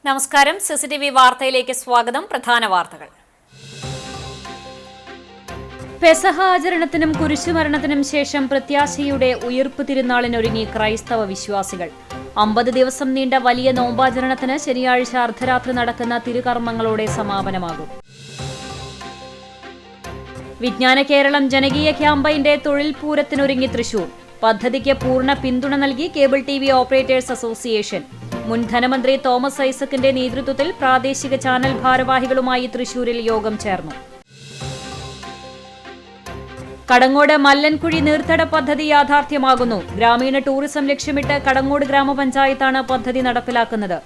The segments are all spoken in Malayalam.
നമസ്കാരം. സിസിടിവി വാർത്തയിലേക്ക് സ്വാഗതം. പ്രധാന വാർത്തകൾ. പെസഹ ആചരണത്തിനും കുരിശുമരണത്തിനും ശേഷം പ്രത്യാശയുടെ ഉയിർപ്പ് തിരുനാളിനൊരുങ്ങി ക്രൈസ്തവ വിശ്വാസികൾ. 50 ദിവസം നീണ്ട വലിയ നോമ്പാചരണത്തിന് ശനിയാഴ്ച അർദ്ധരാത്രി നടക്കുന്ന തിരുകർമ്മങ്ങളോടെ സമാപനമാകും. വിജ്ഞാന കേരളം ജനകീയ ക്യാമ്പയിന്റെ തൊഴിൽ പൂരത്തിനൊരുങ്ങി തൃശൂർ. പദ്ധതിക്ക് പൂർണ്ണ പിന്തുണ നൽകി കേബിൾ TV ഓപ്പറേറ്റേഴ്സ് അസോസിയേഷൻ. മുൻ ധനമന്ത്രി തോമസ് ഐസക്കിന്റെ നേതൃത്വത്തിൽ പ്രാദേശിക ചാനൽ ഭാരവാഹികളുമായി തൃശൂരിൽ യോഗം ചേർന്നു. കടങ്ങോട് മല്ലൻകുഴി നീർത്തട പദ്ധതി യാഥാർത്ഥ്യമാകുന്നു. ഗ്രാമീണ ടൂറിസം ലക്ഷ്യമിട്ട് കടങ്ങോട് ഗ്രാമപഞ്ചായത്താണ് പദ്ധതി നടപ്പിലാക്കുന്നത്.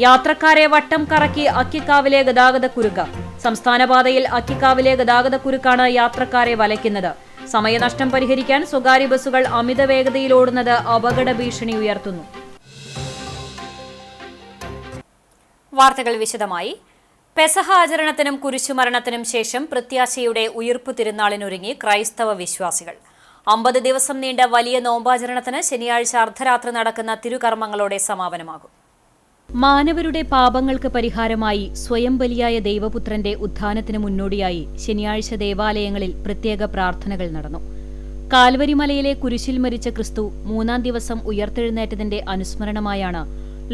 യാത്രക്കാരെ വട്ടം കറക്കി അക്കിക്കാവിലെ ഗതാഗതക്കുരുക്ക്. സംസ്ഥാനപാതയിൽ അക്കിക്കാവിലെ ഗതാഗതക്കുരുക്കാണ് യാത്രക്കാരെ വലയ്ക്കുന്നത്. സമയനഷ്ടം പരിഹരിക്കാൻ സ്വകാര്യ ബസ്സുകൾ അമിത വേഗതയിലോടുന്നത് അപകട ഭീഷണി ഉയർത്തുന്നു. വാർത്തകൾ വിശദമായി. പെസഹ ആചരണത്തിനും കുരിശുമരണത്തിനും ശേഷം പ്രത്യാശയുടെ ഉയിർപ്പ് തിരുനാളിനൊരുങ്ങി ക്രൈസ്തവ വിശ്വാസികൾ. 50 ദിവസം നീണ്ട വലിയ നോമ്പാചരണത്തിന് ശനിയാഴ്ച അർദ്ധരാത്രി നടക്കുന്ന തിരുകർമ്മങ്ങളോടെ സമാപനമാകും. മാനവരുടെ പാപങ്ങൾക്ക് പരിഹാരമായി സ്വയം ബലിയായ ദൈവപുത്രന്റെ ഉത്ഥാനത്തിന് മുന്നോടിയായി ശനിയാഴ്ച ദേവാലയങ്ങളിൽ പ്രത്യേക പ്രാർത്ഥനകൾ നടന്നു. കാൽവരിമലയിലെ കുരിശിൽ മരിച്ച ക്രിസ്തു 3-ാം ദിവസം ഉയർത്തെഴുന്നേറ്റതിന്റെ അനുസ്മരണമായാണ്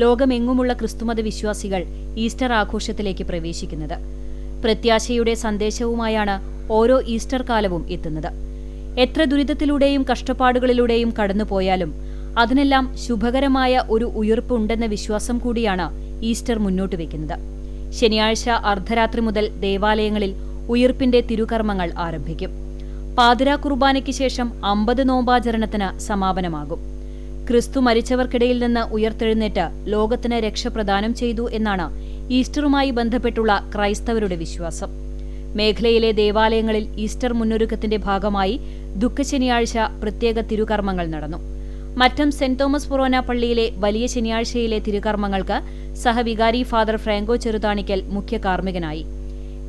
ലോകമെങ്ങുമുള്ള ക്രിസ്തുമത വിശ്വാസികൾ ഈസ്റ്റർ ആഘോഷത്തിലേക്ക് പ്രവേശിക്കുന്നത്. പ്രത്യാശയുടെ സന്ദേശവുമായാണ് ഓരോ ഈസ്റ്റർ കാലവും എത്തുന്നത്. എത്ര ദുരിതത്തിലൂടെയും കഷ്ടപ്പാടുകളിലൂടെയും കടന്നുപോയാലും അതിനെല്ലാം ശുഭകരമായ ഒരു ഉയിർപ്പ് ഉണ്ടെന്ന വിശ്വാസം കൂടിയാണ് ഈസ്റ്റർ മുന്നോട്ട് വയ്ക്കുന്നത്. ശനിയാഴ്ച അർദ്ധരാത്രി മുതൽ ദേവാലയങ്ങളിൽ ഉയിർപ്പിന്റെ തിരുകർമ്മങ്ങൾ ആരംഭിക്കും. പാതിരാ കുർബാനയ്ക്ക് ശേഷം 50 നോമ്പാചരണത്തിന് സമാപനമാകും. ക്രിസ്തു മരിച്ചവർക്കിടയിൽ നിന്ന് ഉയർത്തെഴുന്നേറ്റ് ലോകത്തിന് രക്ഷ പ്രദാനം ചെയ്തു എന്നാണ് ഈസ്റ്ററുമായി ബന്ധപ്പെട്ടുള്ള ക്രൈസ്തവരുടെ വിശ്വാസം. മേഖലയിലെ ദേവാലയങ്ങളിൽ ഈസ്റ്റർ മുന്നൊരുക്കത്തിന്റെ ഭാഗമായി ദുഃഖശനിയാഴ്ച പ്രത്യേക തിരുകർമ്മങ്ങൾ നടന്നു. മറ്റം സെന്റ് തോമസ് ഫൊറോന പള്ളിയിലെ വലിയ ശനിയാഴ്ചയിലെ തിരുകർമ്മങ്ങൾക്ക് സഹവികാരി ഫാദർ ഫ്രാങ്കോ ചെറുതാണിക്കൽ മുഖ്യ കാർമ്മികനായി.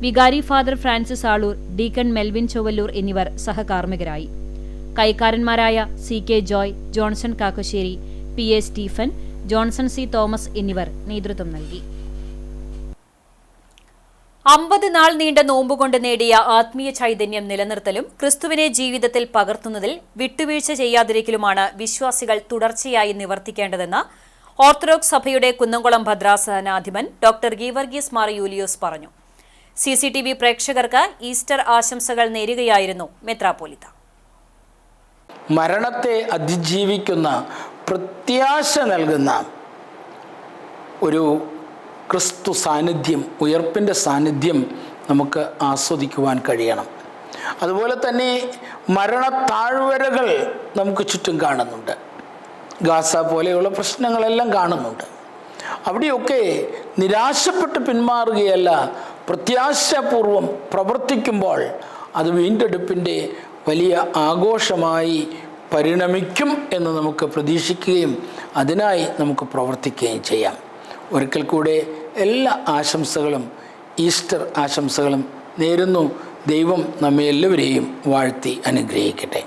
വികാരി father Francis Aloor, deacon Melvin Chowalloor എന്നിവർ സഹകാർമ്മികരായി. കൈക്കാരന്മാരായ CK Joy, Johnson Kakkassery, PA Stephen, Johnson C Thomas എന്നിവർ നേതൃത്വം നൽകി. 50 നാൾ നീണ്ട നോമ്പുകൊണ്ട് നേടിയ ആത്മീയ ചൈതന്യം നിലനിർത്തലും ക്രിസ്തുവിനെ ജീവിതത്തിൽ പകർത്തുന്നതിൽ വിട്ടുവീഴ്ച ചെയ്യാതിരിക്കലുമാണ് വിശ്വാസികൾ തുടർച്ചയായി നിവർത്തിക്കേണ്ടതെന്ന് ഓർത്തഡോക്സ് സഭയുടെ കുന്നംകുളം ഭദ്രാസനാധിപൻ ഡോക്ടർ ഗീവർഗീസ് മാർ യൂലിയോസ് പറഞ്ഞു. CCTV പ്രേക്ഷകർക്ക് ഈസ്റ്റർ ആശംസകൾ നേരുകയായിരുന്നു മെത്രാപ്പോലിത്ത. മരണത്തെ അതിജീവിക്കുന്ന പ്രത്യാശ നൽകുന്ന ഒരു ക്രിസ്തു സാന്നിധ്യം, ഉയർപ്പിൻ്റെ സാന്നിധ്യം നമുക്ക് ആസ്വദിക്കുവാൻ കഴിയണം. അതുപോലെ തന്നെ മരണത്താഴ്വരകൾ നമുക്ക് ചുറ്റും കാണുന്നുണ്ട്. ഗാസ പോലെയുള്ള പ്രശ്നങ്ങളെല്ലാം കാണുന്നുണ്ട്. അവിടെയൊക്കെ നിരാശപ്പെട്ട് പിന്മാറുകയല്ല, പ്രത്യാശാപൂർവം പ്രവർത്തിക്കുമ്പോൾ അത് വീണ്ടെടുപ്പിൻ്റെ വലിയ ആഘോഷമായി പരിണമിക്കും എന്ന് നമുക്ക് പ്രതീക്ഷിക്കുകയും അതിനായി നമുക്ക് പ്രവർത്തിക്കുകയും ചെയ്യാം. ഒരിക്കൽ കൂടെ എല്ലാ ആശംസകളും, ഈസ്റ്റർ ആശംസകളും നേരുന്നു. ദൈവം നമ്മെ എല്ലാവരെയും വാഴ്ത്തി അനുഗ്രഹിക്കട്ടെ.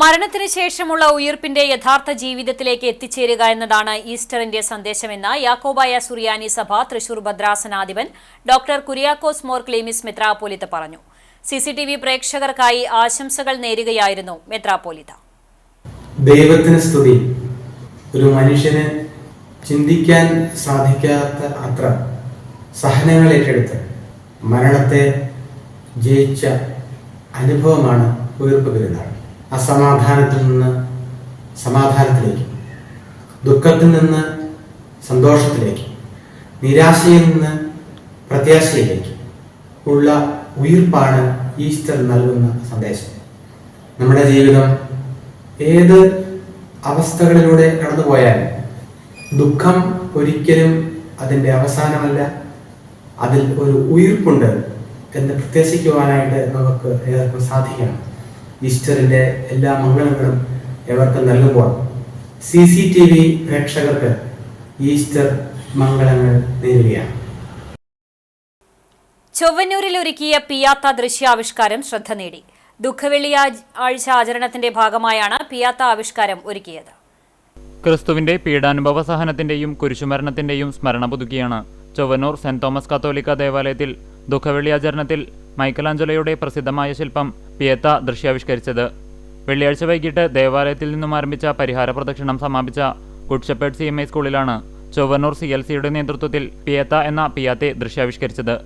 മരണത്തിന് ശേഷമുള്ള ഉയിർപ്പിന്റെ യഥാർത്ഥ ജീവിതത്തിലേക്ക് എത്തിച്ചേരുക എന്നതാണ് ഈസ്റ്ററിന്റെ സന്ദേശമെന്ന് യാക്കോബായ സുറിയാനി സഭ തൃശൂർ ഭദ്രാസനാധിപൻ ഡോക്ടർ കുര്യാക്കോസ് മോർ ക്ലീമിസ് മെത്രാപ്പോലിത്ത പറഞ്ഞു. CCTV പ്രേക്ഷകർക്കായി ആശംസകൾ നേരുകയായിരുന്നു മെത്രാപ്പോലിത്ത. ദൈവത്തിന് സ്തുതി. ഒരു മനുഷ്യന് ചിന്തിക്കാൻ സാധിക്കാത്ത അത്ര സഹനങ്ങൾ ഏറ്റെടുത്ത് മരണത്തെ ജയിച്ച അനുഭവമാണ് ഉയിർപ്പ് പെരുന്നാൾ. അസമാധാനത്തിൽ നിന്ന് സമാധാനത്തിലേക്ക്, ദുഃഖത്തിൽ നിന്ന് സന്തോഷത്തിലേക്ക്, നിരാശയിൽ നിന്ന് പ്രത്യാശയിലേക്ക് ഉള്ള ഉയിർപ്പാണ് ഈസ്റ്റർ നൽകുന്ന സന്ദേശം. നമ്മുടെ ജീവിതം ഏത് അവസ്ഥകളിലൂടെ കടന്നുപോയാലും ദുഃഖം ഒരിക്കലും അതിൻ്റെ അവസാനമല്ല, അതിൽ ഒരു ഉയിർപ്പുണ്ട് എന്ന് പ്രത്യാശിക്കുവാനായിട്ട് നമുക്ക് ഏവർക്കും സാധിക്കണം. ഈസ്റ്ററിൻ്റെ എല്ലാ മംഗളങ്ങളും ഏവർക്കും നൽകുമ്പോൾ CCTV പ്രേക്ഷകർക്ക് ഈസ്റ്റർ മംഗളങ്ങൾ നേരുകയാണ്. ചൊവ്വന്നൂരിൽ ഒരുക്കിയ പിയാത്ത ദൃശ്യാവിഷ്കാരം ശ്രദ്ധ നേടി. ദുഃഖവെള്ളിയാഴ്ച ആചരണത്തിന്റെ ഭാഗമായാണ് പിയാത്ത ആവിഷ്കാരം ഒരുക്കിയത്. ക്രിസ്തുവിന്റെ പീഡാനുഭവ സഹനത്തിന്റെയും കുരിശുമരണത്തിന്റെയും സ്മരണ പുതുക്കിയാണ് ചൊവ്വന്നൂർ സെന്റ് തോമസ് കത്തോലിക്ക ദേവാലയത്തിൽ ദുഃഖവെള്ളിയാചരണത്തിൽ മൈക്കലാഞ്ചലോയുടെ പ്രസിദ്ധമായ ശില്പം പിയത്ത ദൃശ്യാവിഷ്കരിച്ചത്. വെള്ളിയാഴ്ച വൈകിട്ട് ദേവാലയത്തിൽ നിന്നും ആരംഭിച്ച പരിഹാര പ്രദക്ഷിണം സമാപിച്ച ഗുഡ് ഷെപ്പേർഡ് CMI സ്കൂളിലാണ് ചൊവ്വന്നൂർ CLCയുടെ നേതൃത്വത്തിൽ പിയത്ത എന്ന പിയാത്തെ ദൃശ്യാവിഷ്കരിച്ചത്.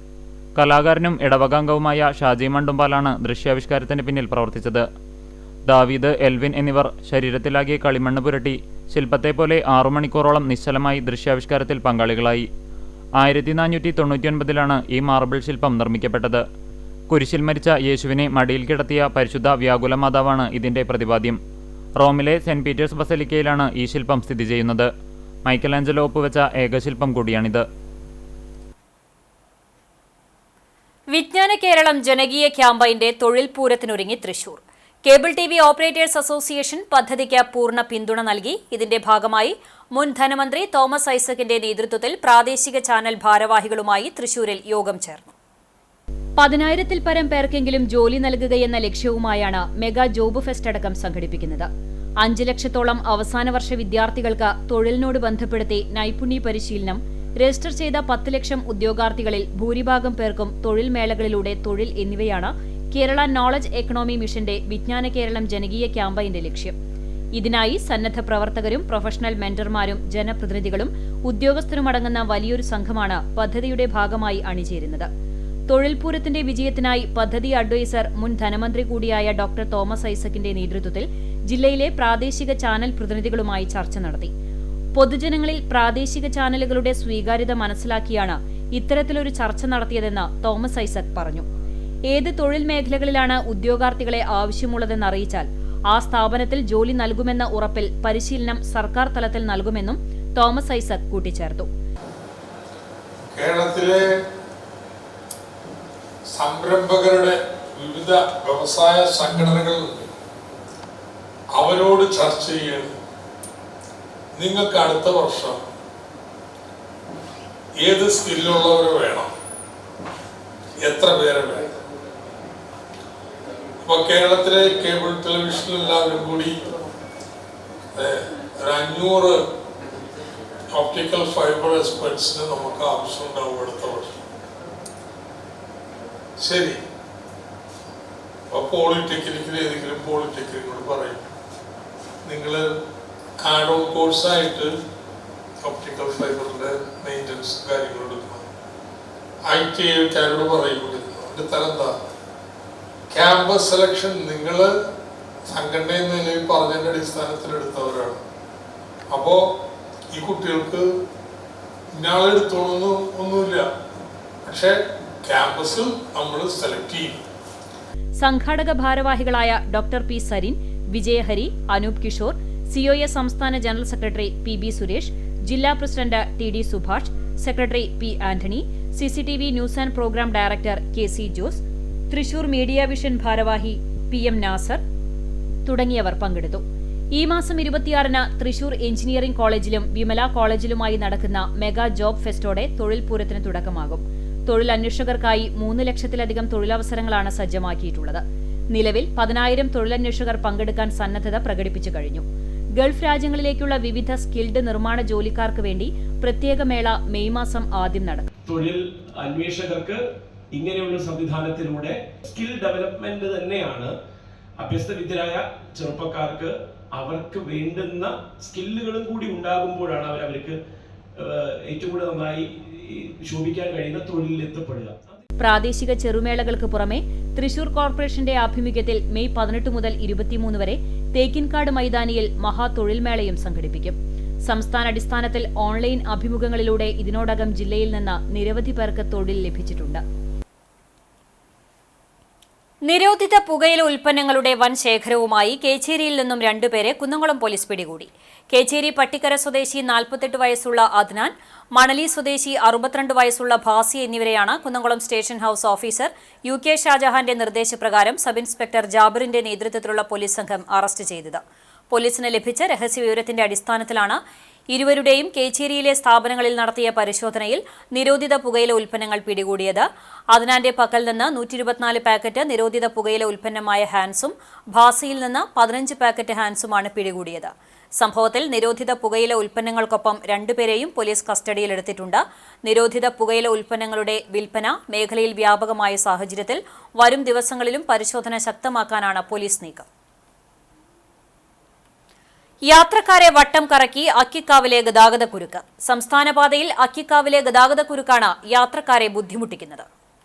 കലാകാരനും ഇടവകാംഗവുമായ ഷാജി മണ്ടുമ്പാലാണ് ദൃശ്യാവിഷ്കാരത്തിന് പിന്നിൽ പ്രവർത്തിച്ചത്. ദാവീദ്, എൽവിൻ എന്നിവർ ശരീരത്തിലാകെ കളിമണ്ണ് പുരട്ടി ശില്പത്തെ പോലെ 6 മണിക്കൂറോളം നിശ്ചലമായി ദൃശ്യാവിഷ്കാരത്തിൽ പങ്കാളികളായി. 1499 ഈ മാർബിൾ ശില്പം നിർമ്മിക്കപ്പെട്ടത്. കുരിശിൽ മരിച്ച യേശുവിനെ മടിയിൽ കിടത്തിയ പരിശുദ്ധ വ്യാകുല മാതാവാണ് ഇതിന്റെ പ്രതിപാദ്യം. റോമിലെ സെന്റ് പീറ്റേഴ്സ് ബസലിക്കയിലാണ് ഈ ശില്പം സ്ഥിതി ചെയ്യുന്നത്. മൈക്കലാഞ്ചലോ ഒപ്പുവെച്ച ഏകശില്പം കൂടിയാണിത്. വിജ്ഞാന കേരളം ജനകീയ ക്യാമ്പയിന്റെ തൊഴിൽ പൂരത്തിനൊരുങ്ങി Thrissur. Cable TV operators association പദ്ധതിക്ക് പൂർണ്ണ പിന്തുണ നൽകി. ഇതിന്റെ ഭാഗമായി മുൻ ധനമന്ത്രി തോമസ് ഐസക്കിന്റെ നേതൃത്വത്തിൽ പ്രാദേശിക ചാനൽ ഭാരവാഹികളുമായി തൃശൂരിൽ യോഗം ചേർന്നു. 10,000-ൽ പരം പേർക്കെങ്കിലും ജോലി നൽകുകയെന്ന ലക്ഷ്യവുമായാണ് മെഗാ ജോബ് ഫെസ്റ്റ് അടക്കം സംഘടിപ്പിക്കുന്നത്. 5 ലക്ഷത്തോളം അവസാന വർഷ വിദ്യാർത്ഥികൾക്ക് തൊഴിലിനോട് ബന്ധപ്പെടുത്തി നൈപുണ്യ പരിശീലനം, രജിസ്റ്റർ ചെയ്ത 10 ലക്ഷം ഉദ്യോഗാർത്ഥികളിൽ ഭൂരിഭാഗം പേർക്കും തൊഴിൽ മേളകളിലൂടെ തൊഴിൽ എന്നിവയാണ് കേരള നോളജ് എക്കണോമി മിഷന്റെ വിജ്ഞാന കേരളം ജനകീയ ക്യാമ്പയിന്റെ ലക്ഷ്യം. ഇതിനായി സന്നദ്ധ പ്രവർത്തകരും പ്രൊഫഷണൽ മെന്റർമാരും ജനപ്രതിനിധികളും ഉദ്യോഗസ്ഥരുമടങ്ങുന്ന വലിയൊരു സംഘമാണ് പദ്ധതിയുടെ ഭാഗമായി അണിചേരുന്നത്. തൊഴിൽ പൂരത്തിന്റെ വിജയത്തിനായി പദ്ധതി അഡ്വൈസർ മുൻ ധനമന്ത്രി കൂടിയായ ഡോക്ടർ തോമസ് ഐസക്കിന്റെ നേതൃത്വത്തിൽ ജില്ലയിലെ പ്രാദേശിക ചാനൽ പ്രതിനിധികളുമായി ചർച്ച നടത്തി. പൊതുജനങ്ങളിൽ പ്രാദേശിക ചാനലുകളുടെ സ്വീകാര്യത മനസ്സിലാക്കിയാണ് ഇത്തരത്തിലൊരു ചർച്ച നടത്തിയതെന്ന് തോമസ് ഐസക് പറഞ്ഞു. ഏത് തൊഴിൽ മേഖലകളിലാണ് ഉദ്യോഗാർത്ഥികളെ ആവശ്യമുള്ളതെന്ന് അറിയിച്ചാൽ ആ സ്ഥാപനത്തിൽ ജോലി നൽകുമെന്ന ഉറപ്പിൽ പരിശീലനം സർക്കാർ തലത്തിൽ നൽകുമെന്നും തോമസ് ഐസക് കൂട്ടിച്ചേർത്തു. കേരളത്തിലെ സംരംഭകരുടെ വിവിധ വ്യവസായ സംഘടനകൾ അവരോട് ചർച്ച ചെയ്യണം. നിങ്ങൾക്ക് അടുത്ത വർഷം ഏത് സ്കില്ലുള്ളവരെ വേണം, എത്ര പേരെ വേണം. ഇപ്പൊ കേരളത്തിലെ കേബിൾ ടെലിവിഷൻ എല്ലാവരും കൂടി 500 ഓപ്റ്റിക്കൽ ഫൈബർ എക്സ്പെർട്സിന് നമുക്ക് ആവശ്യമുണ്ടാവും അടുത്ത വർഷം. ശരി, അപ്പൊ പോളിടെക്നിക്കിൽ ഏതെങ്കിലും പോളിടെക്നിക്കിനോട് പറയും, നിങ്ങൾ ആഡ് ഓൺ കോഴ്സായിട്ട് ഓപ്റ്റിക്കൽ ഫൈബറിന്റെ മെയിൻ്റനൻസ് കാര്യങ്ങൾ എടുക്കണം. ITIക്കാരോട് പറയുന്നത് അതിന്റെ തരം എന്താ, ക്യാമ്പസ് സെലക്ഷൻ നിങ്ങൾ സംഘടന നിലയിൽ പറഞ്ഞതിന്റെ അടിസ്ഥാനത്തിൽ എടുത്തവരാണ്. അപ്പോ ഈ കുട്ടികൾക്ക് ഇന്നാളെടുത്തോളൊന്നും ഒന്നുമില്ല, പക്ഷെ ക്യാമ്പസിൽ നമ്മൾ സെലക്ട് ചെയ്യും. സംഘാടക ഭാരവാഹികളായ doctor P Sarin, Vijayahari, Anoop Kishore, COA സംസ്ഥാന ജനറൽ സെക്രട്ടറി PB സുരേഷ്, ജില്ലാ president TD Subhash, secretary P Antony, CCTV news and programme director KC Jose, Thrissur media vision ഭാരവാഹി PM നാസർ തുടങ്ങിയവർ പങ്കെടുത്തു. ഈ മാസം 26-ന് തൃശൂർ എഞ്ചിനീയറിംഗ് കോളേജിലും വിമല കോളേജിലുമായി നടക്കുന്ന മെഗാ ജോബ് ഫെസ്റ്റോടെ തൊഴിൽ പൂരത്തിന് തുടക്കമാകും. തൊഴിൽ അന്വേഷകർക്കായി 3 ലക്ഷത്തിലധികം തൊഴിലവസരങ്ങളാണ് സജ്ജമാക്കിയിട്ടുള്ളത്. നിലവിൽ 10,000 തൊഴിലന്വേഷകർ പങ്കെടുക്കാൻ സന്നദ്ധത പ്രകടിപ്പിച്ചു കഴിഞ്ഞു. ഗൾഫ് രാജ്യങ്ങളിലേക്കുള്ള വിവിധ സ്കിൽഡ് നിർമ്മാണ ജോലിക്കാർക്ക് വേണ്ടി പ്രത്യേക മേള മെയ് മാസം ആദ്യം നടക്കും. തൊഴിൽ അന്വേഷകർക്ക് ഇങ്ങനെയുള്ള സംവിധാനത്തിലൂടെ സ്കിൽ ഡെവലപ്മെന്റ് തന്നെയാണ് അഭ്യസ്തവിദ്യരായ ചെറുപ്പക്കാർക്ക് അവർക്ക് വേണ്ടുന്ന സ്കില്ലുകളും കൂടി ഉണ്ടാകുമ്പോഴാണ് അവർക്ക് ഏറ്റവും കൂടുതൽ നന്നായി ശോഭിക്കാൻ കഴിയുന്ന തൊഴിലിൽ എത്തപ്പെടുക. പ്രാദേശിക ചെറുമേളകൾക്ക് പുറമെ തൃശൂർ കോർപ്പറേഷന്റെ ആഭിമുഖ്യത്തിൽ മെയ് 18 മുതൽ 23 വരെ തേക്കിൻകാട് മൈതാനിയിൽ മഹാ തൊഴിൽമേളയും സംഘടിപ്പിക്കും. സംസ്ഥാനാടിസ്ഥാനത്തിൽ ഓൺലൈൻ അഭിമുഖങ്ങളിലൂടെ ഇതിനോടകം ജില്ലയിൽ നിന്ന് നിരവധി പേർക്ക് തൊഴിൽ ലഭിച്ചിട്ടുണ്ട്. നിരോധിത പുകയില ഉൽപ്പന്നങ്ങളുടെ വൻ ശേഖരവുമായി കേച്ചേരിയിൽ നിന്നും 2 പേരെ കുന്നംകുളം പോലീസ് പിടികൂടി. കേച്ചേരി പട്ടിക്കര സ്വദേശി 48 വയസ്സുള്ള അദ്നാൻ, മണലി സ്വദേശി 62 വയസ്സുള്ള ഭാസി എന്നിവരെയാണ് Kunnamkulam station house officer UK ഷാജഹാന്റെ നിർദ്ദേശപ്രകാരം സബ് ഇൻസ്പെക്ടർ ജാബിറിന്റെ നേതൃത്വത്തിലുള്ള പോലീസ് സംഘം അറസ്റ്റ് ചെയ്തത്. പോലീസിന് ലഭിച്ച രഹസ്യവിവരത്തിന്റെ അടിസ്ഥാനത്തിലാണ് ഇരുവരുടെയും കേച്ചേരിയിലെ സ്ഥാപനങ്ങളിൽ നടത്തിയ പരിശോധനയിൽ നിരോധിത പുകയില ഉൽപ്പന്നങ്ങൾ പിടികൂടിയത്. അദ്നാന്റെ പക്കൽ നിന്ന് 124 പാക്കറ്റ് നിരോധിത പുകയില ഉൽപ്പന്നമായ ഹാൻസും ഭാസിയിൽ നിന്ന് 15 പാക്കറ്റ് ഹാൻസുമാണ് പിടികൂടിയത്. സംഭവത്തിൽ നിരോധിത പുകയില ഉൽപ്പന്നങ്ങൾക്കൊപ്പം 2 പേരെയും പോലീസ് കസ്റ്റഡിയിലെടുത്തിട്ടുണ്ട്. നിരോധിത പുകയില ഉൽപ്പന്നങ്ങളുടെ വിൽപ്പന മേഖലയിൽ വ്യാപകമായ സാഹചര്യത്തിൽ വരും ദിവസങ്ങളിലും പരിശോധന ശക്തമാക്കാനാണ് പോലീസ് നീക്കം. യാത്രക്കാരെ വട്ടം കറക്കി അക്കിക്കാവിലെ ഗതാഗതക്കുരുക്ക്. സംസ്ഥാനപാതയിൽ അക്കിക്കാവിലെ ഗതാഗതക്കുരുക്കാണ് യാത്രക്കാരെ ബുദ്ധിമുട്ടിക്കുന്നത്.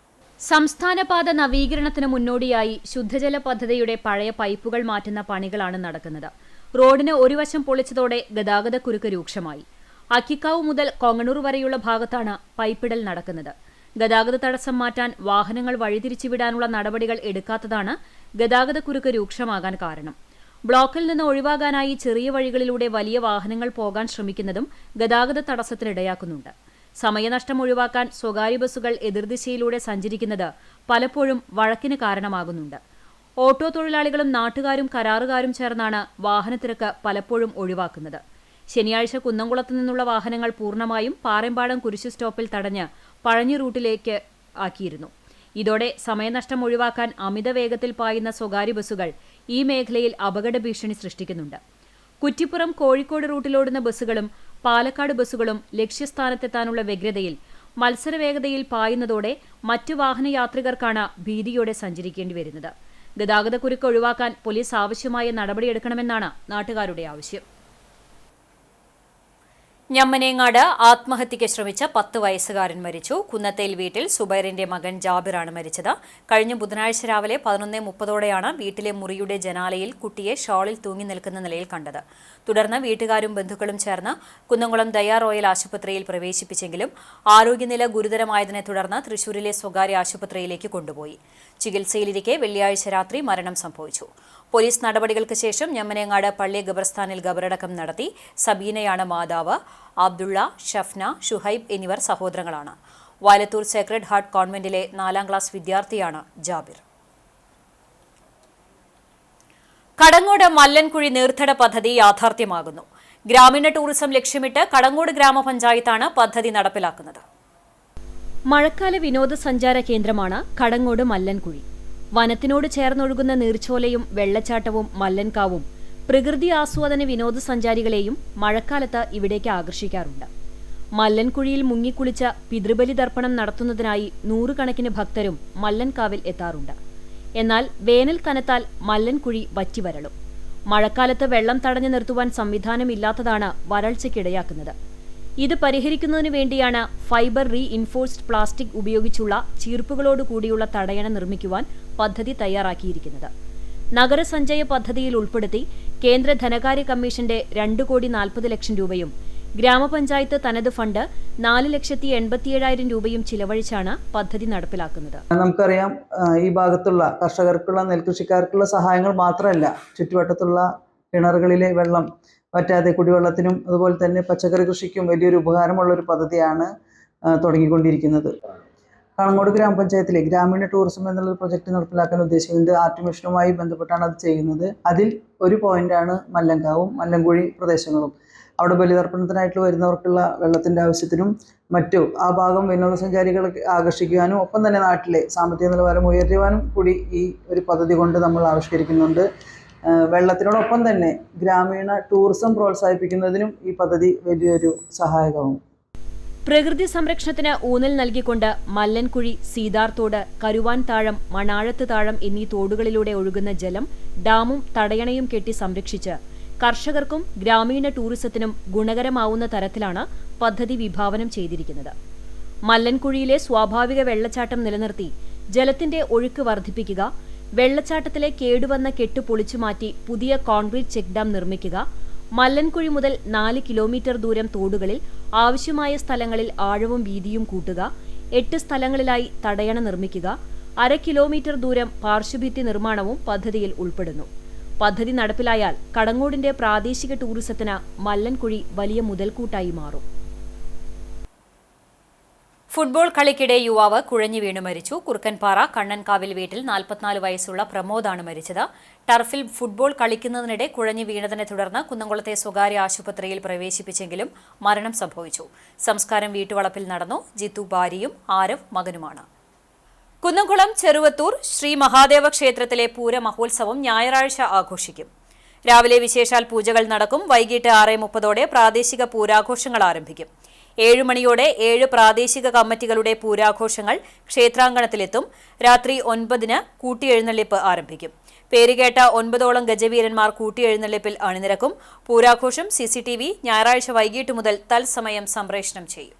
സംസ്ഥാനപാത നവീകരണത്തിന് മുന്നോടിയായി ശുദ്ധജല പദ്ധതിയുടെ പഴയ പൈപ്പുകൾ മാറ്റുന്ന പണികളാണ് നടക്കുന്നത്. റോഡിന് ഒരു വശം പൊളിച്ചതോടെ ഗതാഗതക്കുരുക്ക് രൂക്ഷമായി. അക്കിക്കാവ് മുതൽ കൊങ്ങണൂർ വരെയുള്ള ഭാഗത്താണ് പൈപ്പിടൽ നടക്കുന്നത്. ഗതാഗത തടസ്സം മാറ്റാൻ വാഹനങ്ങൾ വഴിതിരിച്ചുവിടാനുള്ള നടപടികൾ എടുക്കാത്തതാണ് ഗതാഗതക്കുരുക്ക് രൂക്ഷമാകാൻ കാരണം. ബ്ലോക്കിൽ നിന്ന് ഒഴിവാകാനായി ചെറിയ വഴികളിലൂടെ വലിയ വാഹനങ്ങൾ പോകാൻ ശ്രമിക്കുന്നതും ഗതാഗത തടസ്സത്തിനിടയാക്കുന്നുണ്ട്. സമയനഷ്ടം ഒഴിവാക്കാൻ സ്വകാര്യ ബസ്സുകൾ എതിർദിശയിലൂടെ സഞ്ചരിക്കുന്നത് പലപ്പോഴും വഴക്കിന് കാരണമാകുന്നുണ്ട്. ഓട്ടോ തൊഴിലാളികളും നാട്ടുകാരും കരാറുകാരും ചേർന്നാണ് വാഹനത്തിരക്ക് പലപ്പോഴും ഒഴിവാക്കുന്നത്. ശനിയാഴ്ച കുന്നംകുളത്ത് നിന്നുള്ള വാഹനങ്ങൾ പൂർണ്ണമായും പാറമ്പാടം കുരിശു സ്റ്റോപ്പിൽ തടഞ്ഞ് പഴഞ്ഞി റൂട്ടിലേക്ക് ആക്കിയിരുന്നു. ഇതോടെ സമയനഷ്ടം ഒഴിവാക്കാൻ അമിത വേഗത്തിൽ പായുന്ന സ്വകാര്യ ബസ്സുകൾ ഈ മേഖലയിൽ അപകട ഭീഷണി സൃഷ്ടിക്കുന്നുണ്ട്. കുറ്റിപ്പുറം കോഴിക്കോട് റൂട്ടിലോടുന്ന ബസ്സുകളും പാലക്കാട് ബസ്സുകളും ലക്ഷ്യസ്ഥാനത്തെത്താനുള്ള വ്യഗ്രതയിൽ മത്സരവേഗതയിൽ പായുന്നതോടെ മറ്റു വാഹനയാത്രികർക്കാണ് ഭീതിയോടെ സഞ്ചരിക്കേണ്ടി വരുന്നത്. ഗതാഗതക്കുരുക്ക് ഒഴിവാക്കാൻ പോലീസ് ആവശ്യമായ നടപടിയെടുക്കണമെന്നാണ് നാട്ടുകാരുടെ ആവശ്യം. ഞമ്മനേങ്ങാട് ആത്മഹത്യയ്ക്ക് ശ്രമിച്ച 10 വയസ്സുകാരൻ മരിച്ചു. കുന്നത്തേൽ വീട്ടിൽ സുബൈറിന്റെ മകൻ ജാബിറാണ് മരിച്ചത്. കഴിഞ്ഞ ബുധനാഴ്ച രാവിലെ 11:30ഓടെയാണ് വീട്ടിലെ മുറിയുടെ ജനാലയിൽ കുട്ടിയെ ഷാളിൽ തൂങ്ങി നിൽക്കുന്ന നിലയിൽ കണ്ടത്. തുടർന്ന് വീട്ടുകാരും ബന്ധുക്കളും ചേർന്ന് കുന്നംകുളം ദയാ റോയൽ ആശുപത്രിയിൽ പ്രവേശിപ്പിച്ചെങ്കിലും ആരോഗ്യനില ഗുരുതരമായതിനെ തുടർന്ന് തൃശൂരിലെ സ്വകാര്യ ആശുപത്രിയിലേക്ക് കൊണ്ടുപോയി. ചികിത്സയിലിരിക്കെ വെള്ളിയാഴ്ച രാത്രി മരണം സംഭവിച്ചു. പോലീസ് നടപടികൾക്ക് ശേഷം ഞമ്മനേങ്ങാട് പള്ളി ഖബർസ്ഥാനിൽ ഖബറടക്കം നടത്തി. സബീനയാണ് മാതാവ്. അബ്ദുള്ള, ഷഫ്ന, ഷുഹൈബ് എന്നിവർ സഹോദരങ്ങളാണ്. വയലത്തൂർ സേക്രഡ് ഹാർട്ട് കോൺവെന്റിലെ 4ാം ക്ലാസ് വിദ്യാർത്ഥിയാണ് ജാബിർ. കടങ്ങോട് മല്ലൻകുഴി നീർത്തട പദ്ധതി യാഥാർത്ഥ്യമാകുന്നു. ഗ്രാമീണ ടൂറിസം ലക്ഷ്യമിട്ട് കടങ്ങോട് ഗ്രാമപഞ്ചായത്താണ് പദ്ധതി നടപ്പിലാക്കുന്നത്. മഴക്കാല വിനോദസഞ്ചാര കേന്ദ്രമാണ് കടങ്ങോട് മല്ലൻകുഴി. വനത്തിനോട് ചേർന്നൊഴുകുന്ന നീർച്ചോലയും വെള്ളച്ചാട്ടവും മല്ലൻകാവും പ്രകൃതി ആസ്വാദന വിനോദസഞ്ചാരികളെയും മഴക്കാലത്ത് ഇവിടേക്ക് ആകർഷിക്കാറുണ്ട്. മല്ലൻകുഴിയിൽ മുങ്ങിക്കുളിച്ച പിതൃബലി തർപ്പണം നടത്തുന്നതിനായി 100 കണക്കിന് ഭക്തരും മല്ലൻകാവിൽ എത്താറുണ്ട്. എന്നാൽ വേനൽ കനത്താൽ മല്ലൻകുഴി വറ്റിവരളും. മഴക്കാലത്ത് വെള്ളം തടഞ്ഞു നിർത്തുവാൻ സംവിധാനമില്ലാത്തതാണ് വരൾച്ചയ്ക്കിടയാക്കുന്നത്. ഇത് പരിഹരിക്കുന്നതിനു വേണ്ടിയാണ് ഫൈബർ റീഇൻഫോഴ്സ്ഡ് പ്ലാസ്റ്റിക് ഉപയോഗിച്ചുള്ള ചീർപ്പുകളോടുകൂടിയുള്ള തടയണ നിർമ്മിക്കുവാൻ പദ്ധതി തയ്യാറാക്കിയിരിക്കുന്നത്. നഗരസഞ്ചയ പദ്ധതിയിൽ ഉൾപ്പെടുത്തി കേന്ദ്ര ധനകാര്യ കമ്മീഷന്റെ 2,40,00,000 രൂപയും ഗ്രാമപഞ്ചായത്ത് തനത് ഫണ്ട് 4,87,000 രൂപയും ചിലവഴിച്ചാണ് പദ്ധതി നടപ്പിലാക്കുന്നത്. നമുക്കറിയാം, ഈ ഭാഗത്തുള്ള കർഷകർക്കുള്ള നെൽകൃഷിക്കാർക്കുള്ള സഹായങ്ങൾ മാത്രമല്ല, ചുറ്റുവട്ടത്തുള്ള കിണറുകളിലെ വെള്ളം വറ്റാതെ കുടിവെള്ളത്തിനും അതുപോലെ തന്നെ പച്ചക്കറി കൃഷിക്കും വലിയൊരു ഉപകാരമുള്ള ഒരു പദ്ധതിയാണ് തുടങ്ങിക്കൊണ്ടിരിക്കുന്നത്. കടങ്ങോട് ഗ്രാമപഞ്ചായത്തിലെ ഗ്രാമീണ ടൂറിസം എന്നുള്ള പ്രൊജക്ട് നടപ്പിലാക്കാൻ ഉദ്ദേശിക്കുന്നത് ആർട്ട് മിഷനുമായി ബന്ധപ്പെട്ടാണ് അത് ചെയ്യുന്നത്. അതിൽ ഒരു പോയിന്റാണ് മല്ലൻകാവും മല്ലൻകുഴി പ്രദേശങ്ങളും. അവിടെ ബലിതർപ്പണത്തിനായിട്ട് വരുന്നവർക്കുള്ള വെള്ളത്തിൻ്റെ ആവശ്യത്തിനും മറ്റു ആ ഭാഗം വിനോദസഞ്ചാരികളെ ആകർഷിക്കുവാനും ഒപ്പം തന്നെ നാട്ടിലെ സാമ്പത്തിക നിലവാരം ഉയർത്തുവാനും കൂടി ഈ ഒരു പദ്ധതി കൊണ്ട് നമ്മൾ ആവിഷ്കരിക്കുന്നുണ്ട്. വെള്ളത്തിനോടൊപ്പം തന്നെ ഗ്രാമീണ ടൂറിസം പ്രോത്സാഹിപ്പിക്കുന്നതിനും ഈ പദ്ധതി വലിയൊരു സഹായകമാകും. പ്രകൃതി സംരക്ഷണത്തിന് ഊന്നൽ നൽകിക്കൊണ്ട് മല്ലൻകുഴി, സീതാർത്തോട്, കരുവാൻ താഴം, മണാഴത്ത് താഴം എന്നീ തോടുകളിലൂടെ ഒഴുകുന്ന ജലം ഡാമും തടയണയും കെട്ടി സംരക്ഷിച്ച് കർഷകർക്കും ഗ്രാമീണ ടൂറിസത്തിനും ഗുണകരമാവുന്ന തരത്തിലാണ് പദ്ധതി വിഭാവനം ചെയ്തിരിക്കുന്നത്. മല്ലൻകുഴിയിലെ സ്വാഭാവിക വെള്ളച്ചാട്ടം നിലനിർത്തി ജലത്തിന്റെ ഒഴുക്ക് വർദ്ധിപ്പിക്കുക, വെള്ളച്ചാട്ടത്തിലെ കേടുവന്ന കെട്ട് പൊളിച്ചുമാറ്റി പുതിയ കോൺക്രീറ്റ് ചെക്ക് ഡാം നിർമ്മിക്കുക, മല്ലൻകുഴി മുതൽ 4 കിലോമീറ്റർ ദൂരം തോടുകളിൽ ആവശ്യമായ സ്ഥലങ്ങളിൽ ആഴവും വീതിയും കൂട്ടുക, 8 സ്ഥലങ്ങളിലായി തടയണ നിർമ്മിക്കുക, 1/2 കിലോമീറ്റർ ദൂരം പാർശ്വഭിത്തി നിർമ്മാണവും പദ്ധതിയിൽ ഉൾപ്പെടുന്നു. പദ്ധതി നടപ്പിലായാൽ കടങ്ങോടിന്റെ പ്രാദേശിക ടൂറിസത്തിന് മല്ലൻകുഴി വലിയ മുതൽക്കൂട്ടായി മാറും. ഫുട്ബോൾ കളിക്കിടെ യുവാവ് കുഴഞ്ഞു വീണു മരിച്ചു. കുറുക്കൻപാറ കണ്ണൻകാവിൽ വീട്ടിൽ 44 വയസ്സുള്ള പ്രമോദാണ് മരിച്ചത്. ടർഫിൽ ഫുട്ബോൾ കളിക്കുന്നതിനിടെ കുഴഞ്ഞു വീണതിനെ തുടർന്ന് കുന്നംകുളത്തെ സ്വകാര്യ ആശുപത്രിയിൽ പ്രവേശിപ്പിച്ചെങ്കിലും മരണം സംഭവിച്ചു. സംസ്കാരം വീട്ടുവളപ്പിൽ നടന്നു. ജിത്തു ഭാര്യയും ആരവ് മകനുമാണ്. കുന്നംകുളം ചെറുവത്തൂർ ശ്രീ മഹാദേവ ക്ഷേത്രത്തിലെ പൂര മഹോത്സവം ഞായറാഴ്ച ആഘോഷിക്കും. രാവിലെ വിശേഷാൽ പൂജകൾ നടക്കും. വൈകിട്ട് 6:30 പ്രാദേശിക പൂരാഘോഷങ്ങൾ ആരംഭിക്കും. 7 മണിയോടെ 7 പ്രാദേശിക കമ്മിറ്റികളുടെ പൂരാഘോഷങ്ങൾ ക്ഷേത്രാങ്കണത്തിലെത്തും. രാത്രി 9 കൂട്ടിയെഴുന്നള്ളിപ്പ് ആരംഭിക്കും. പേരുകേട്ട 9ഓളം ഗജവീരന്മാർ കൂട്ടിയെഴുന്നള്ളിപ്പിൽ അണിനിരക്കും. പൂരാഘോഷം CCTV ഞായറാഴ്ച വൈകിട്ട് മുതൽ തത്സമയം സംപ്രേഷണം ചെയ്യും.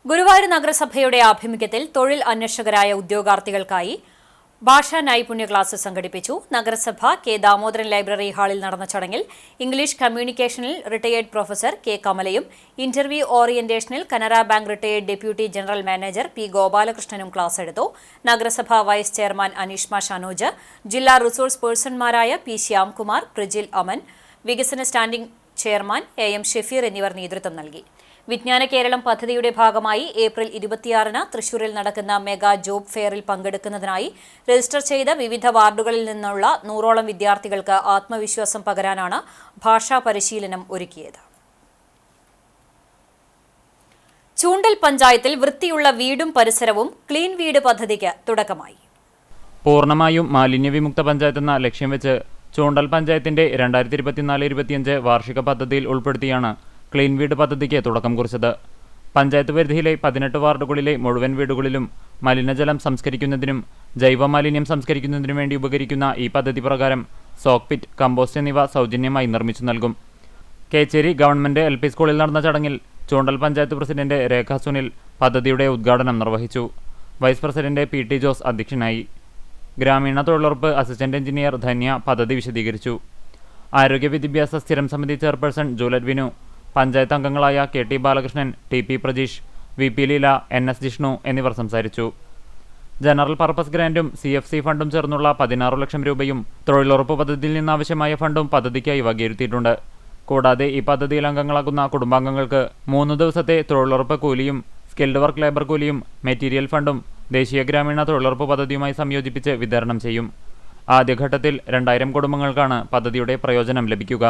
ഗുരുവായൂർ നഗരസഭയുടെ ആഭിമുഖ്യത്തിൽ തൊഴിൽ അന്വേഷകരായ ഉദ്യോഗാർത്ഥികൾക്കായി ഭാഷാ നൈപുണ്യ ക്ലാസ് സംഘടിപ്പിച്ചു. നഗരസഭ കെ ദാമോദരൻ ലൈബ്രറി ഹാളിൽ നടന്ന ചടങ്ങിൽ ഇംഗ്ലീഷ് കമ്മ്യൂണിക്കേഷനിൽ റിട്ടയേർഡ് പ്രൊഫസർ കെ കമലയും ഇന്റർവ്യൂ ഓറിയന്റേഷനിൽ Canara bank retired deputy general manager P ഗോപാലകൃഷ്ണനും ക്ലാസ് എടുത്തു. നഗരസഭ വൈസ് ചെയർമാൻ അനീഷ്മ ഷനോജ്, ജില്ലാ റിസോഴ്സ് പേഴ്സൺമാരായ പി ശ്യാംകുമാർ, പ്രജിൽ അമൻ, വികസന സ്റ്റാൻഡിംഗ് ചെയർമാൻ AM ഷെഫീർ എന്നിവർ നേതൃത്വം നൽകി. വിജ്ഞാന കേരളം പദ്ധതിയുടെ ഭാഗമായി ഏപ്രിൽ 26-ന് തൃശൂരിൽ നടക്കുന്ന മെഗാ ജോബ് ഫെയറിൽ പങ്കെടുക്കുന്നതിനായി രജിസ്റ്റർ ചെയ്ത വിവിധ വാർഡുകളിൽ നിന്നുള്ള 100ഓളം വിദ്യാർത്ഥികൾക്ക് ആത്മവിശ്വാസം പകരാനാണ് ഭാഷാ പരിശീലനം ഒരുക്കിയത്. ചൂണ്ടൽ പഞ്ചായത്തിൽ വൃത്തിയുള്ള വീടും പരിസരവും ക്ലീൻ വീട് പദ്ധതിക്ക് തുടക്കമായി. പൂർണ്ണമായും മാലിന്യവിമുക്ത പഞ്ചായത്തെന്ന ലക്ഷ്യം വെച്ച് ചൂണ്ടൽ പഞ്ചായത്തിന്റെ 2024-25 വാർഷിക പദ്ധതിയിൽ ഉൾപ്പെടുത്തിയാണ് ക്ലീൻ വീട് പദ്ധതിക്ക് തുടക്കം കുറിച്ചത്. പഞ്ചായത്ത് പരിധിയിലെ 18 വാർഡുകളിലെ മുഴുവൻ വീടുകളിലും മലിനജലം സംസ്കരിക്കുന്നതിനും ജൈവമാലിന്യം സംസ്കരിക്കുന്നതിനും വേണ്ടി ഉപകരിക്കുന്ന ഈ പദ്ധതി പ്രകാരം സോക്ക് പിറ്റ്, കമ്പോസ്റ്റ് എന്നിവ സൗജന്യമായി നിർമ്മിച്ചു നൽകും. കേച്ചേരി ഗവൺമെന്റ് LP സ്കൂളിൽ നടന്ന ചടങ്ങിൽ ചൂണ്ടൽ പഞ്ചായത്ത് പ്രസിഡന്റ് രേഖ സുനിൽ പദ്ധതിയുടെ ഉദ്ഘാടനം നിർവഹിച്ചു. വൈസ് പ്രസിഡന്റ് PT ജോസ് അധ്യക്ഷനായി. ഗ്രാമീണ തൊഴിലുറപ്പ് അസിസ്റ്റന്റ് എഞ്ചിനീയർ ധന്യ പദ്ധതി വിശദീകരിച്ചു. ആരോഗ്യ വിദ്യാഭ്യാസ സ്ഥിരം സമിതി ചെയർപേഴ്സൺ ജൂലറ്റ് വിനു, പഞ്ചായത്ത് അംഗങ്ങളായ KT Balakrishnan, TP Prajeesh, VP Leela, NS Jishnu എന്നിവർ സംസാരിച്ചു. ജനറൽ പർപ്പസ് ഗ്രാന്റും CFC ഫണ്ടും ചേർന്നുള്ള 16 ലക്ഷം രൂപയും തൊഴിലുറപ്പ് പദ്ധതിയിൽ നിന്നാവശ്യമായ ഫണ്ടും പദ്ധതിക്കായി വകയിരുത്തിയിട്ടുണ്ട്. കൂടാതെ ഈ പദ്ധതിയിൽ അംഗങ്ങളാകുന്ന കുടുംബാംഗങ്ങൾക്ക് 3 ദിവസത്തെ തൊഴിലുറപ്പ് കൂലിയും സ്കിൽഡ് വർക്ക് ലേബർ കൂലിയും മെറ്റീരിയൽ ഫണ്ടും ദേശീയ ഗ്രാമീണ തൊഴിലുറപ്പ് പദ്ധതിയുമായി സംയോജിപ്പിച്ച് വിതരണം ചെയ്യും. ആദ്യഘട്ടത്തിൽ 2000 കുടുംബങ്ങൾക്കാണ് പദ്ധതിയുടെ പ്രയോജനം ലഭിക്കുക.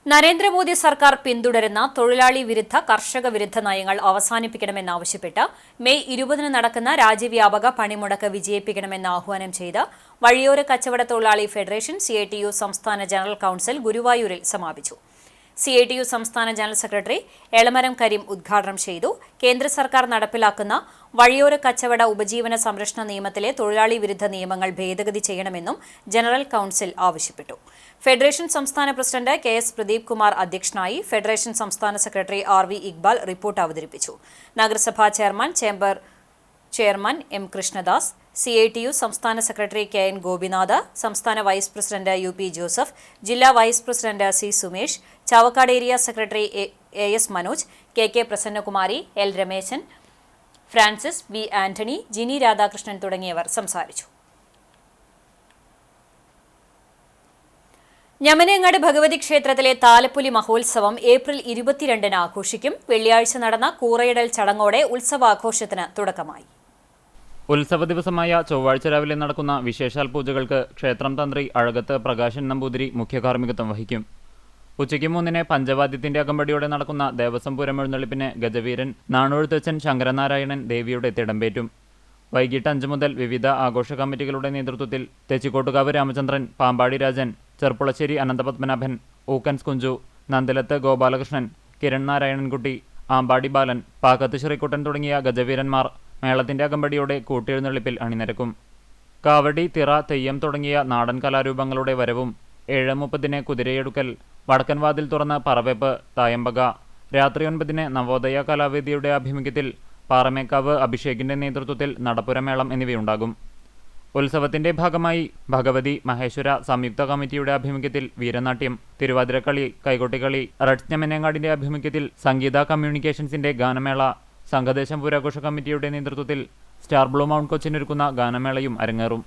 നരേന്ദ്രമോദി സർക്കാർ പിന്തുടരുന്ന തൊഴിലാളി വിരുദ്ധ കർഷക വിരുദ്ധ നയങ്ങൾ അവസാനിപ്പിക്കണമെന്നാവശ്യപ്പെട്ട് മെയ് 20-ന് നടക്കുന്ന രാജ്യവ്യാപക പണിമുടക്ക് വിജയിപ്പിക്കണമെന്ന് ആഹ്വാനം ചെയ്ത് വഴിയോര കച്ചവട തൊഴിലാളി ഫെഡറേഷൻ CITU സംസ്ഥാന ജനറൽ കൌൺസിൽ ഗുരുവായൂരിൽ സമാപിച്ചു. CITU സംസ്ഥാന ജനറൽ സെക്രട്ടറി എളമരം കരീം ഉദ്ഘാടനം ചെയ്തു. കേന്ദ്ര സർക്കാർ നടപ്പിലാക്കുന്ന വഴിയോര കച്ചവട ഉപജീവന സംരക്ഷണ നിയമത്തിലെ തൊഴിലാളി വിരുദ്ധ നിയമങ്ങൾ ഭേദഗതി ചെയ്യണമെന്നും ജനറൽ കൌൺസിൽ ആവശ്യപ്പെട്ടു. ഫെഡറേഷൻ സംസ്ഥാന പ്രസിഡന്റ് KS പ്രദീപ് കുമാർ അധ്യക്ഷനായി. ഫെഡറേഷൻ സംസ്ഥാന സെക്രട്ടറി RV ഇക്ബാൽ റിപ്പോർട്ട് അവതരിപ്പിച്ചു. നഗരസഭാ chairman chamber chairman M Krishnadas, CITU സംസ്ഥാന സെക്രട്ടറി KN ഗോപിനാഥ്, സംസ്ഥാന വൈസ് പ്രസിഡന്റ് UP ജോസഫ്, ജില്ലാ vice president C Sumesh, Chavakkad area secretary AS Manoj, KK Prasannakumari, L Rameshan, Francis, V Antony, Jini Radhakrishnan തുടങ്ങിയവർ സംസാരിച്ചു. ഞമനേങ്ങാട് ഭഗവതി ക്ഷേത്രത്തിലെ താലപ്പൊലി മഹോത്സവം ഏപ്രിൽ 22-ന് ആഘോഷിക്കും. വെള്ളിയാഴ്ച നടന്ന കൂറയിടൽ ചടങ്ങോടെ ഉത്സവാഘോഷത്തിന് തുടക്കമായി. ഉത്സവ ദിവസമായ ചൊവ്വാഴ്ച രാവിലെ നടക്കുന്ന വിശേഷാൽ പൂജകൾക്ക് ക്ഷേത്രം തന്ത്രി അഴകത്ത് പ്രകാശൻ നമ്പൂതിരി മുഖ്യ കാർമ്മികത്വം വഹിക്കും. ഉച്ചയ്ക്ക് 3-ന് പഞ്ചവാദ്യത്തിന്റെ അകമ്പടിയോടെ നടക്കുന്ന ദേവസ്വം പൂരം എഴുന്നള്ളിപ്പിന് ഗജവീരൻ നാണൂഴ്ത്തച്ഛൻ ശങ്കരനാരായണൻ ദേവിയുടെ തിടമ്പേറ്റും. വൈകിട്ട് 5 മുതൽ വിവിധ ആഘോഷ കമ്മിറ്റികളുടെ നേതൃത്വത്തിൽ തെച്ചിക്കോട്ടുകാവ് രാമചന്ദ്രൻ, പാമ്പാടി രാജൻ, ചെർപ്പുളശ്ശേരി അനന്തപത്മനാഭൻ, ഊക്കൻസ് കുഞ്ചു, നന്ദിലത്ത് ഗോപാലകൃഷ്ണൻ, കിരൺ നാരായണൻകുട്ടി, ആമ്പാടി ബാലൻ, പാക്കത്ത് ശ്രീകുട്ടൻ തുടങ്ങിയ ഗജവീരന്മാർ മേളത്തിന്റെ അകമ്പടിയോടെ കൂട്ടിയെഴുന്നള്ളിപ്പിൽ അണിനിരക്കും. കാവടി, തിറ, തെയ്യം തുടങ്ങിയ നാടൻ കലാരൂപങ്ങളുടെ വരവും 7:30-ന് കുതിരയെടുക്കൽ, വടക്കൻവാതിൽ തുറന്ന് പറവെപ്പ്, തായമ്പക, രാത്രി 9-ന് നവോദയ കലാവേദിയുടെ ആഭിമുഖ്യത്തിൽ പാറമേക്കാവ് അഭിഷേകിന്റെ നേതൃത്വത്തിൽ നടപ്പുരമേളം എന്നിവയുണ്ടാകും. ഉത്സവത്തിന്റെ ഭാഗമായി ഭഗവതി മഹേശ്വര സംയുക്ത കമ്മിറ്റിയുടെ ആഭിമുഖ്യത്തിൽ വീരനാട്യം, തിരുവാതിരക്കളി, കൈകൊട്ടിക്കളി, റെഡ്സ് ഞമനേങ്ങാടിന്റെ ആഭിമുഖ്യത്തിൽ സംഗീത കമ്മ്യൂണിക്കേഷൻസിന്റെ ഗാനമേള, സംഘദേശം പൂരാഘോഷ കമ്മിറ്റിയുടെ നേതൃത്വത്തിൽ സ്റ്റാർ ബ്ലൂ മൗണ്ട് കൊച്ചിനൊരുക്കുന്ന ഗാനമേളയും അരങ്ങേറും.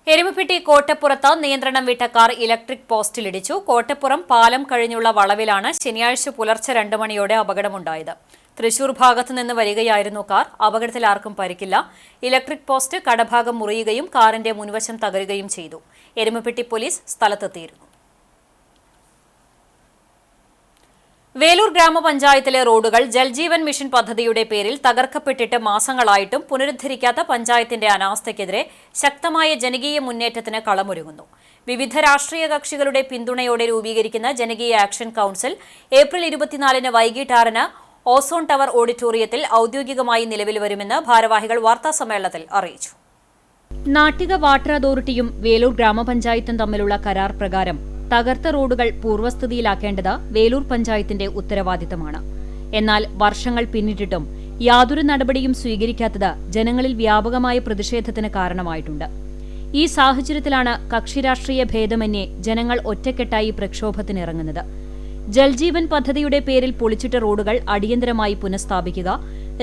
എരുമപ്പെട്ടി കോട്ടപ്പുറത്ത് നിയന്ത്രണം വിട്ട കാർ ഇലക്ട്രിക് പോസ്റ്റിലിടിച്ചു. കോട്ടപ്പുറം പാലം കഴിഞ്ഞുള്ള വളവിലാണ് ശനിയാഴ്ച പുലർച്ചെ 2 മണിയോടെ അപകടമുണ്ടായത്. തൃശൂർ ഭാഗത്തു നിന്ന് വരികയായിരുന്നു കാർ. അപകടത്തിൽ ആർക്കും പരിക്കില്ല. ഇലക്ട്രിക് പോസ്റ്റ് കടഭാഗം മുറിയുകയും കാറിന്റെ മുൻവശം തകരുകയും ചെയ്തു. എരുമപ്പെട്ടി പോലീസ് സ്ഥലത്തെത്തിയിരുന്നു. വേലൂർ ഗ്രാമപഞ്ചായത്തിലെ റോഡുകൾ ജൽജീവൻ മിഷൻ പദ്ധതിയുടെ പേരിൽ തകർക്കപ്പെട്ടിട്ട് മാസങ്ങളായിട്ടും പുനരുദ്ധരിക്കാത്ത പഞ്ചായത്തിന്റെ അനാസ്ഥയ്ക്കെതിരെ ശക്തമായ ജനകീയ മുന്നേറ്റത്തിന് കളമൊരുങ്ങുന്നു. വിവിധ രാഷ്ട്രീയ കക്ഷികളുടെ പിന്തുണയോടെ രൂപീകരിക്കുന്ന ജനകീയ ആക്ഷൻ കൌൺസിൽ ഏപ്രിൽ 24-ന് വൈകിട്ട് 6-ന് ഓസോൺ ടവർ ഓഡിറ്റോറിയത്തിൽ ഔദ്യോഗികമായി നിലവിൽ വരുമെന്ന് ഭാരവാഹികൾ വാർത്താസമ്മേളനത്തിൽ അറിയിച്ചു. നാട്ടിക വാട്ടർ അതോറിറ്റിയും വേലൂർ ഗ്രാമപഞ്ചായത്തും തമ്മിലുള്ള കരാർ പ്രകാരം തകർത്ത റോഡുകൾ പൂർവ്വസ്ഥിതിയിലാക്കേണ്ടത് വേലൂർ പഞ്ചായത്തിന്റെ ഉത്തരവാദിത്തമാണ്. എന്നാൽ വർഷങ്ങൾ പിന്നിട്ടിട്ടും യാതൊരു നടപടിയും സ്വീകരിക്കാത്തത് ജനങ്ങളിൽ വ്യാപകമായ പ്രതിഷേധത്തിന് കാരണമായിട്ടുണ്ട്. ഈ സാഹചര്യത്തിലാണ് കക്ഷിരാഷ്ട്രീയ ഭേദമന്യേ ജനങ്ങൾ ഒറ്റക്കെട്ടായി പ്രക്ഷോഭത്തിനിറങ്ങുന്നത്. ജൽജീവൻ പദ്ധതിയുടെ പേരിൽ പൊളിച്ചിട്ട റോഡുകൾ അടിയന്തരമായി പുനഃസ്ഥാപിക്കുക,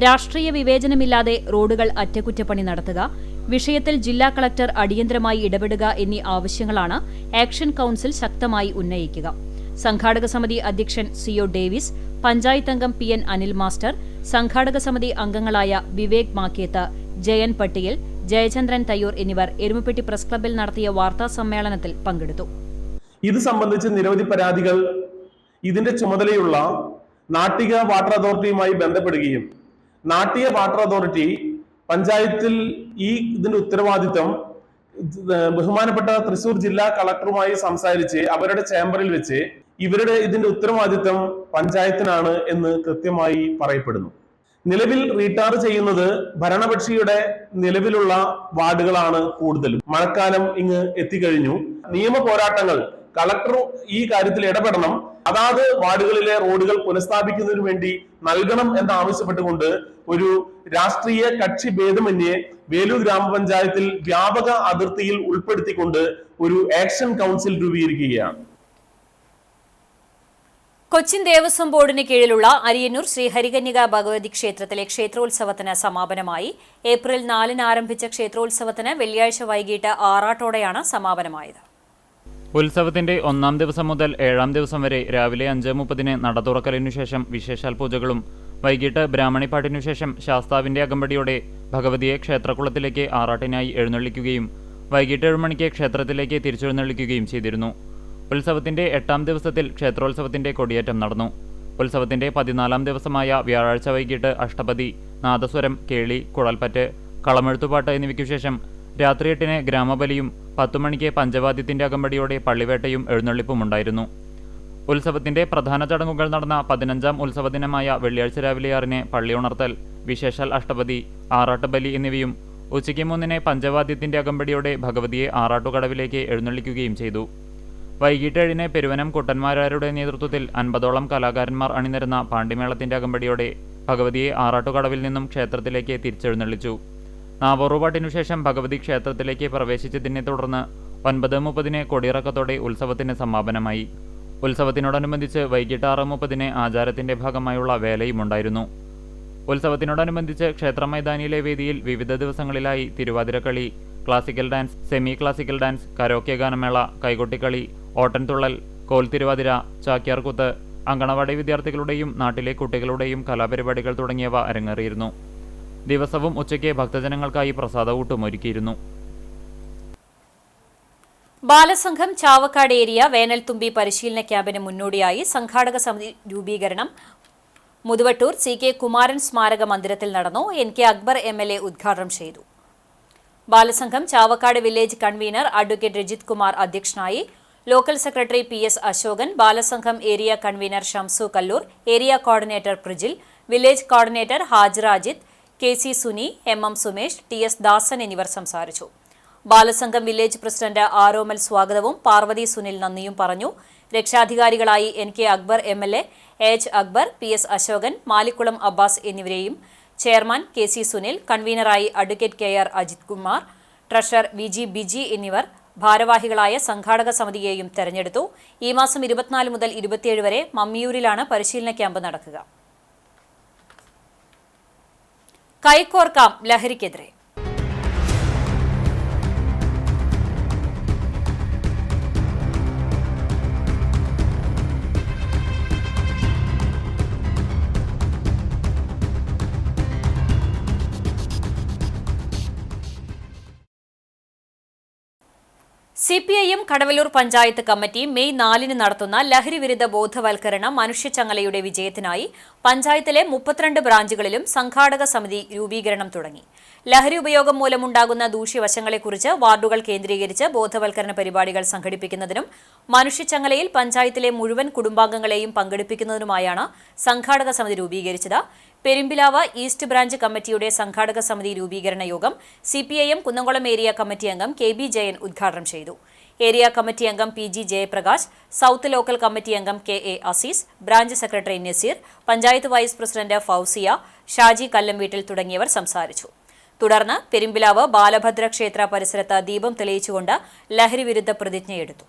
രാഷ്ട്രീയ വിവേചനമില്ലാതെ റോഡുകൾ അറ്റകുറ്റപ്പണി നടത്തുക, വിഷയത്തിൽ ജില്ലാ കളക്ടർ അടിയന്തരമായി ഇടപെടുക എന്നീ ആവശ്യങ്ങളാണ് ആക്ഷൻ കൌൺസിൽ ശക്തമായി ഉന്നയിക്കുക. സംഘാടക സമിതി അധ്യക്ഷൻ സിഒ ഡേവിസ്, പഞ്ചായത്ത് അംഗം PN അനിൽ മാസ്റ്റർ, സംഘാടക സമിതി അംഗങ്ങളായ വിവേക് മാക്കേത്ത്, ജയൻ പട്ടിയൽ, ജയചന്ദ്രൻ തയ്യൂർ എന്നിവർ എരുമപ്പെട്ടി പ്രസ് ക്ലബ്ബിൽ നടത്തിയ വാർത്താ സമ്മേളനത്തിൽ പങ്കെടുത്തു. ഇത് സംബന്ധിച്ച് നിരവധി പരാതികൾ ഇതിന്റെ ചുമതലയുള്ള നാട്ടിക വാട്ടർ അതോറിറ്റിയുമായി ബന്ധപ്പെടുകയും നാട്ടിക വാട്ടർ അതോറിറ്റി പഞ്ചായത്തിൽ ഇതിന്റെ ഉത്തരവാദിത്തം ബഹുമാനപ്പെട്ട തൃശൂർ ജില്ലാ കളക്ടറുമായി സംസാരിച്ച് അവരുടെ ചേംബറിൽ വെച്ച് ഇതിന്റെ ഉത്തരവാദിത്തം പഞ്ചായത്തിനാണ് എന്ന് കൃത്യമായി പറയപ്പെടുന്നു. നിലവിൽ റീടാർ ചെയ്യുന്നത് ഭരണപക്ഷിയുടെ നിലവിലുള്ള വാർഡുകളാണ് കൂടുതലും. മഴക്കാലം ഇങ്ങ് എത്തിക്കഴിഞ്ഞു. നിയമ പോരാട്ടങ്ങൾ കളക്ടർ ഈ കാര്യത്തിൽ ഇടപെടണം, അതാത് വാർഡുകളിലെ റോഡുകൾ പുനഃസ്ഥാപിക്കുന്നതിന് വേണ്ടി നൽകണം എന്നാവശ്യപ്പെട്ടുകൊണ്ട് ഒരു രാഷ്ട്രീയ കക്ഷി ഭേദമന്യേ വേലൂർ ഗ്രാമപഞ്ചായത്തിൽ വ്യാപക അതിർത്തിയിൽ ഉൾപ്പെടുത്തിക്കൊണ്ട് ഒരു ആക്ഷൻ കൗൺസിൽ രൂപീകരിക്കുകയാണ്. കൊച്ചിൻ ദേവസ്വം ബോർഡിന് കീഴിലുള്ള അരിയന്നൂർ ശ്രീ ഹരികന്യക ഭഗവതി ക്ഷേത്രത്തിലെ ക്ഷേത്രോത്സവത്തിന് സമാപനമായി. ഏപ്രിൽ 4-ന് ആരംഭിച്ച ക്ഷേത്രോത്സവത്തിന് വെള്ളിയാഴ്ച വൈകിട്ട് 6 സമാപനമായത്. ഉത്സവത്തിന്റെ 1-ാം ദിവസം മുതൽ 7-ാം ദിവസം വരെ രാവിലെ 5:30-ന് നട തുറക്കലിനു ശേഷം വിശേഷാൽ പൂജകളും വൈകിട്ട് ബ്രാഹ്മണിപ്പാട്ടിനു ശേഷം ശാസ്താവിന്റെ അകമ്പടിയോടെ ഭഗവതിയെ ക്ഷേത്രക്കുളത്തിലേക്ക് ആറാട്ടിനായി എഴുന്നള്ളിക്കുകയും വൈകിട്ട് 7 മണിക്ക് ക്ഷേത്രത്തിലേക്ക് തിരിച്ചെഴുന്നള്ളിക്കുകയും ചെയ്തിരുന്നു. ഉത്സവത്തിന്റെ 8-ാം ദിവസത്തിൽ ക്ഷേത്രോത്സവത്തിന്റെ കൊടിയേറ്റം നടന്നു. ഉത്സവത്തിന്റെ 14-ാം ദിവസമായ വ്യാഴാഴ്ച വൈകിട്ട് അഷ്ടപതി, നാദസ്വരം, കേളി, കുഴൽപ്പറ്റ്, കളമെഴുത്തുപാട്ട് എന്നിവയ്ക്കു ശേഷം രാത്രി 8-ന് ഗ്രാമബലിയും 10 മണിക്ക് പഞ്ചവാദ്യത്തിന്റെ അകമ്പടിയോടെ പള്ളിവേട്ടയും എഴുന്നള്ളിപ്പുമുണ്ടായിരുന്നു. ഉത്സവത്തിന്റെ പ്രധാന ചടങ്ങുകൾ നടന്ന 15-ാം ഉത്സവ ദിനമായ വെള്ളിയാഴ്ച രാവിലെ 6-ന് പള്ളി ഉണർത്തൽ, വിശേഷാൽ അഷ്ടപതി, ആറാട്ടുബലി എന്നിവയും ഉച്ചയ്ക്ക് 3-ന് പഞ്ചവാദ്യത്തിന്റെ അകമ്പടിയോടെ ഭഗവതിയെ ആറാട്ടുകടവിലേക്ക് എഴുന്നള്ളിക്കുകയും ചെയ്തു. വൈകിട്ട് 7-ന് പെരുവനം കുട്ടന്മാരാരുടെ നേതൃത്വത്തിൽ 50ഓളം കലാകാരന്മാർ അണിനിരന്ന പാണ്ടിമേളത്തിന്റെ അകമ്പടിയോടെ ഭഗവതിയെ ആറാട്ടുകടവിൽ നിന്നും ക്ഷേത്രത്തിലേക്ക് തിരിച്ചെഴുന്നള്ളിച്ചു. നാവോറുപാട്ടിനു ശേഷം ഭഗവതി ക്ഷേത്രത്തിലേക്ക് പ്രവേശിച്ചതിനെ തുടർന്ന് 9:30-ന് കൊടിയിറക്കത്തോടെ ഉത്സവത്തിന് സമാപനമായി. ഉത്സവത്തിനോടനുബന്ധിച്ച് വൈകിട്ട് 6:30-ന് ആചാരത്തിന്റെ ഭാഗമായുള്ള വേലയുമുണ്ടായിരുന്നു. ഉത്സവത്തിനോടനുബന്ധിച്ച് ക്ഷേത്ര മൈതാനിയിലെ വേദിയിൽ വിവിധ ദിവസങ്ങളിലായി Thiruvathirakali, classical dance, semi classical dance, karaoke ഗാനമേള, കൈകൊട്ടിക്കളി, ഓട്ടൻതുള്ളൽ, കോൽ തിരുവാതിര, ചാക്യാർകൂത്ത്, അങ്കണവാടി വിദ്യാർത്ഥികളുടെയും നാട്ടിലെ കുട്ടികളുടെയും കലാപരിപാടികൾ തുടങ്ങിയവ അരങ്ങേറിയിരുന്നു. ദിവസവും ഉച്ചയ്ക്ക് ഭക്തജനങ്ങൾക്കായി പ്രസാദഊട്ടും ഒരുക്കിയിരുന്നു. ബാലസംഘം ചാവക്കാട് ഏരിയ വേനൽത്തുമ്പി പരിശീലന ക്യാമ്പിന് മുന്നോടിയായി സംഘാടക സമിതി രൂപീകരണം മുതുവട്ടൂർ CK കുമാരൻ സ്മാരക മന്ദിരത്തിൽ നടന്നു. NK അക്ബർ MLA ഉദ്ഘാടനം ചെയ്തു. Balasangham Chavakkad village convener advocate Rajith Kumar അധ്യക്ഷനായി. Local secretary PS Ashokan, Balasangham area convener Shamsu Kallur, area coordinator Prijil, village coordinator Hajira Ajith, KC Suni, MM Sumesh, TS Dasan എന്നിവർ സംസാരിച്ചു. ബാലസംഘം വില്ലേജ് പ്രസിഡന്റ് ആരോമൽ സ്വാഗതവും പാർവതി സുനിൽ നന്ദിയും പറഞ്ഞു. രക്ഷാധികാരികളായി NK Akbar MLA, AH Akbar, PS Ashokan, Malikkulam Abbas എന്നിവരെയും, ചെയർമാൻ KC സുനിൽ, കൺവീനറായി advocate KR Ajith Kumar, treasurer VG Biji എന്നിവർ ഭാരവാഹികളായ സംഘാടക സമിതിയെയും തെരഞ്ഞെടുത്തു. ഈ മാസം 24 മുതൽ 27 വരെ മമ്മിയൂരിലാണ് പരിശീലന ക്യാമ്പ് നടക്കുക. കൈക്കോർക്കാം ലഹരിക്കെതിരെ. CPIM Kadavallur panchayat committee May 4 നടത്തുന്ന ലഹരിവിരുദ്ധ ബോധവൽക്കരണ മനുഷ്യച്ചങ്ങലയുടെ വിജയത്തിനായി പഞ്ചായത്തിലെ 32 ബ്രാഞ്ചുകളിലും സംഘാടക സമിതി രൂപീകരണം തുടങ്ങി. ലഹരി ഉപയോഗം മൂലമുണ്ടാകുന്ന ദൂഷ്യവശങ്ങളെക്കുറിച്ച് വാർഡുകൾ കേന്ദ്രീകരിച്ച് ബോധവൽക്കരണ പരിപാടികൾ സംഘടിപ്പിക്കുന്നതിനും മനുഷ്യച്ചങ്ങലയിൽ പഞ്ചായത്തിലെ മുഴുവൻ കുടുംബാംഗങ്ങളെയും പങ്കെടുപ്പിക്കുന്നതിനുമായാണ് സംഘാടക സമിതി രൂപീകരിച്ചത്. പെരുമ്പിലാവ് ഈസ്റ്റ് ബ്രാഞ്ച് കമ്മിറ്റിയുടെ സംഘാടക സമിതി രൂപീകരണ യോഗം CPIM കുന്നംകുളം ഏരിയ കമ്മിറ്റി അംഗം KB ജയൻ ഉദ്ഘാടനം ചെയ്തു. ഏരിയ കമ്മിറ്റി അംഗം PG Jayaprakash, south local committee അംഗം KA Azeez, branch secretary Nazeer, panchayat vice president Fousiya, Shaji Kallamveettil തുടങ്ങിയവർ സംസാരിച്ചു. തുടർന്ന് പെരുമ്പിലാവ് ബാലഭദ്ര ക്ഷേത്ര പരിസരത്ത് ദീപം തെളിയിച്ചുകൊണ്ട് ലഹരിവിരുദ്ധ പ്രതിജ്ഞയെടുത്തു.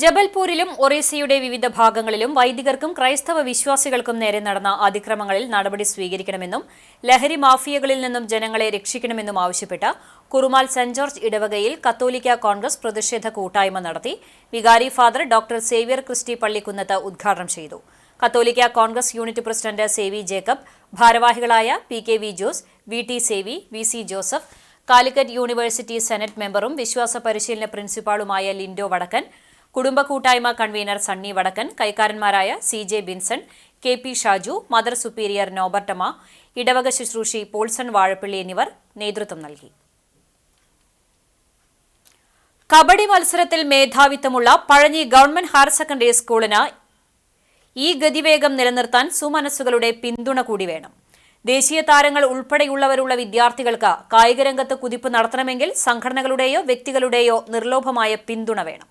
ജബൽപൂരിലും ഒറീസയുടെ വിവിധ ഭാഗങ്ങളിലും വൈദികർക്കും ക്രൈസ്തവ വിശ്വാസികൾക്കും നേരെ നടന്ന അതിക്രമങ്ങളിൽ നടപടി സ്വീകരിക്കണമെന്നും ലഹരി മാഫിയകളിൽ നിന്നും ജനങ്ങളെ രക്ഷിക്കണമെന്നും ആവശ്യപ്പെട്ട് കുറുമാൽ സെന്റ് ജോർജ് ഇടവകയിൽ കത്തോലിക്ക കോൺഗ്രസ് പ്രതിഷേധ കൂട്ടായ്മ നടത്തി. വികാരി ഫാദർ ഡോക്ടർ സേവ്യർ ക്രിസ്റ്റി പള്ളിക്കുന്നത്ത് ഉദ്ഘാടനം ചെയ്തു. കത്തോലിക്ക കോൺഗ്രസ് യൂണിറ്റ് പ്രസിഡന്റ് സേവി ജേക്കബ്, ഭാരവാഹികളായ PKV Jose, VT Savy, VC Joseph, Calicut university senate മെമ്പറും വിശ്വാസ പരിശീലന പ്രിൻസിപ്പാളുമായ ലിൻഡോ വടക്കൻ, കുടുംബ കൂട്ടായ്മ കൺവീനർ സണ്ണി വടക്കൻ, കൈക്കാരന്മാരായ CJ Binson, KP Shaju, mother superior നോബർട്ടമ്മ, ഇടവക ശുശ്രൂഷി പോൾസൺ വാഴപ്പള്ളി എന്നിവർ നേതൃത്വം നൽകി. കബഡി മത്സരത്തിൽ മേധാവിത്വമുള്ള പഴഞ്ഞി ഗവൺമെന്റ് ഹയർ സെക്കൻഡറി സ്കൂളിന് ഈ ഗതിവേഗം നിലനിർത്താൻ സുമനസ്സുകളുടെ പിന്തുണ കൂടി വേണം. ദേശീയ താരങ്ങൾ ഉൾപ്പെടെയുള്ളവരുള്ള വിദ്യാർത്ഥികൾക്ക് കായികരംഗത്ത് കുതിപ്പ് നടത്തണമെങ്കിൽ സംഘടനകളുടെയോ വ്യക്തികളുടെയോ നിർലോഭമായ പിന്തുണ വേണം.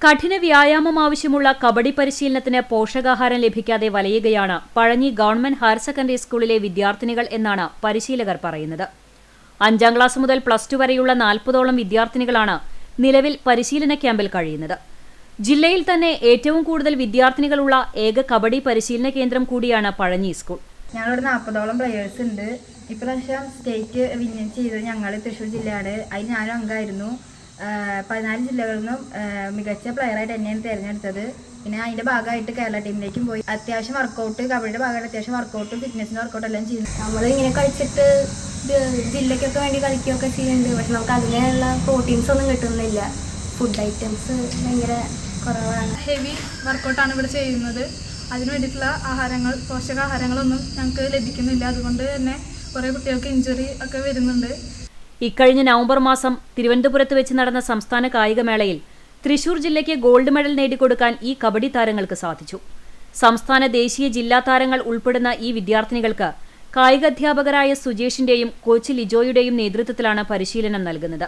കഠിന വ്യായാമം ആവശ്യമുള്ള കബഡി പരിശീലനത്തിന് പോഷകാഹാരം ലഭിക്കാതെ വലയുകയാണ് പഴഞ്ഞി ഗവൺമെന്റ് ഹയർ സെക്കൻഡറി സ്കൂളിലെ വിദ്യാർത്ഥിനികൾ എന്നാണ് പരിശീലകർ പറയുന്നത്. 5ാം ക്ലാസ് മുതൽ +2 വരെയുള്ള 40ഓളം വിദ്യാർത്ഥിനികളാണ് നിലവിൽ പരിശീലന ക്യാമ്പിൽ കഴിയുന്നത്. ജില്ലയിൽ തന്നെ ഏറ്റവും കൂടുതൽ വിദ്യാർത്ഥിനികളുള്ള ഏക കബഡി പരിശീലന കേന്ദ്രം കൂടിയാണ് പഴഞ്ഞി സ്കൂൾ. ഞങ്ങളിവിടെ 40ഓളം പ്ലെയേഴ്സ് ഉണ്ട്. ഇപ്രാവശ്യം സ്റ്റേറ്റ് വിൻ ചെയ്തത് ഞങ്ങൾ തൃശ്ശൂർ ജില്ലയാണ്. അതിൽ ഞാനും അംഗമായിരുന്നു. 14 ജില്ലകളിൽ നിന്നും മികച്ച പ്ലെയറായിട്ട് എന്നെയാണ് തിരഞ്ഞെടുത്തത്. പിന്നെ അതിൻ്റെ ഭാഗമായിട്ട് കേരള ടീമിലേക്കും പോയി. അത്യാവശ്യം വർക്കൗട്ട്, കബഡിയുടെ ഭാഗമായിട്ട് അത്യാവശ്യം വർക്കൗട്ടും ഫിറ്റ്നസിൻ്റെ വർക്കൗട്ട് എല്ലാം ചെയ്യുന്നു. നമ്മളിങ്ങനെ കളിച്ചിട്ട് ജില്ലയ്ക്കൊക്കെ വേണ്ടി കളിക്കുകയൊക്കെ ചെയ്യുന്നുണ്ട്. പക്ഷെ നമുക്ക് അതിനുള്ള പ്രോട്ടീൻസ് ഒന്നും കിട്ടുന്നില്ല. ഫുഡ് ഐറ്റംസ് ഭയങ്കര കുറവാണ്. ഹെവി വർക്കൗട്ടാണ് ഇവിടെ ചെയ്യുന്നത്. അതിന് വേണ്ടിയിട്ടുള്ള ആഹാരങ്ങൾ, പോഷകാഹാരങ്ങളൊന്നും ഞങ്ങൾക്ക് ലഭിക്കുന്നില്ല. അതുകൊണ്ട് തന്നെ കുറേ കുട്ടികൾക്ക് ഇഞ്ചുറി ഒക്കെ വരുന്നുണ്ട്. ഇക്കഴിഞ്ഞ നവംബർ മാസം തിരുവനന്തപുരത്ത് വെച്ച് നടന്ന സംസ്ഥാന കായികമേളയിൽ തൃശൂർ ജില്ലയ്ക്ക് ഗോൾഡ് മെഡൽ നേടിക്കൊടുക്കാൻ ഈ കബഡി താരങ്ങൾക്ക് സാധിച്ചു. സംസ്ഥാന, ദേശീയ, ജില്ലാ താരങ്ങൾ ഉൾപ്പെടുന്ന ഈ വിദ്യാർത്ഥിനികൾക്ക് കായികാധ്യാപകരായ സുജേഷിന്റെയും കോച്ച് ലിജോയുടെയും നേതൃത്വത്തിലാണ് പരിശീലനം നൽകുന്നത്.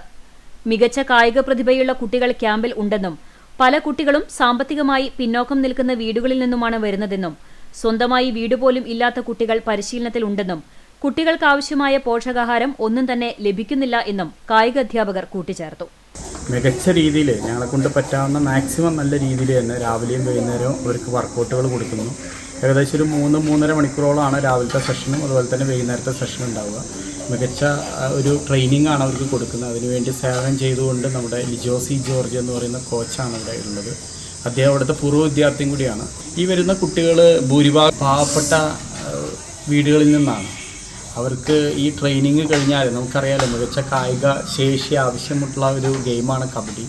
മികച്ച കായിക പ്രതിഭയുള്ള കുട്ടികൾ ക്യാമ്പിൽ ഉണ്ടെന്നും പല കുട്ടികളും സാമ്പത്തികമായി പിന്നോക്കം നിൽക്കുന്ന വീടുകളിൽ നിന്നുമാണ് വരുന്നതെന്നും സ്വന്തമായി വീടുപോലും ഇല്ലാത്ത കുട്ടികൾ പരിശീലനത്തിൽ ഉണ്ടെന്നും കുട്ടികൾക്കാവശ്യമായ പോഷകാഹാരം ഒന്നും തന്നെ ലഭിക്കുന്നില്ല എന്നും കായികാധ്യാപകർ കൂട്ടിച്ചേർത്തു. മികച്ച രീതിയിൽ ഞങ്ങളെ കൊണ്ട് പറ്റാവുന്ന മാക്സിമം നല്ല രീതിയിൽ തന്നെ രാവിലെയും വൈകുന്നേരവും അവർക്ക് വർക്കൗട്ടുകൾ കൊടുക്കുന്നു. ഏകദേശം ഒരു 3-3.5 മണിക്കൂറോളമാണ് രാവിലത്തെ സെഷനും അതുപോലെ തന്നെ വൈകുന്നേരത്തെ സെഷനും ഉണ്ടാവുക. മികച്ച ഒരു ട്രെയിനിങ് ആണ് അവർക്ക് കൊടുക്കുന്നത്. അതിനുവേണ്ടി സേവനം ചെയ്തുകൊണ്ട് നമ്മുടെ ലിജോസി ജോർജ് എന്ന് പറയുന്ന കോച്ചാണ് ഇവിടെ ഉള്ളത്. അദ്ദേഹം അവിടുത്തെ പൂർവ്വ വിദ്യാർത്ഥിയും കൂടിയാണ്. ഈ വരുന്ന കുട്ടികൾ ഭൂരിഭാഗം പാവപ്പെട്ട വീടുകളിൽ നിന്നാണ്. അവർക്ക് ഈ ട്രെയിനിങ് കഴിഞ്ഞാൽ നമുക്കറിയാലോ മികച്ച കായിക ശേഷി ആവശ്യമുള്ള ഒരു ഗെയിമാണ് കബഡി.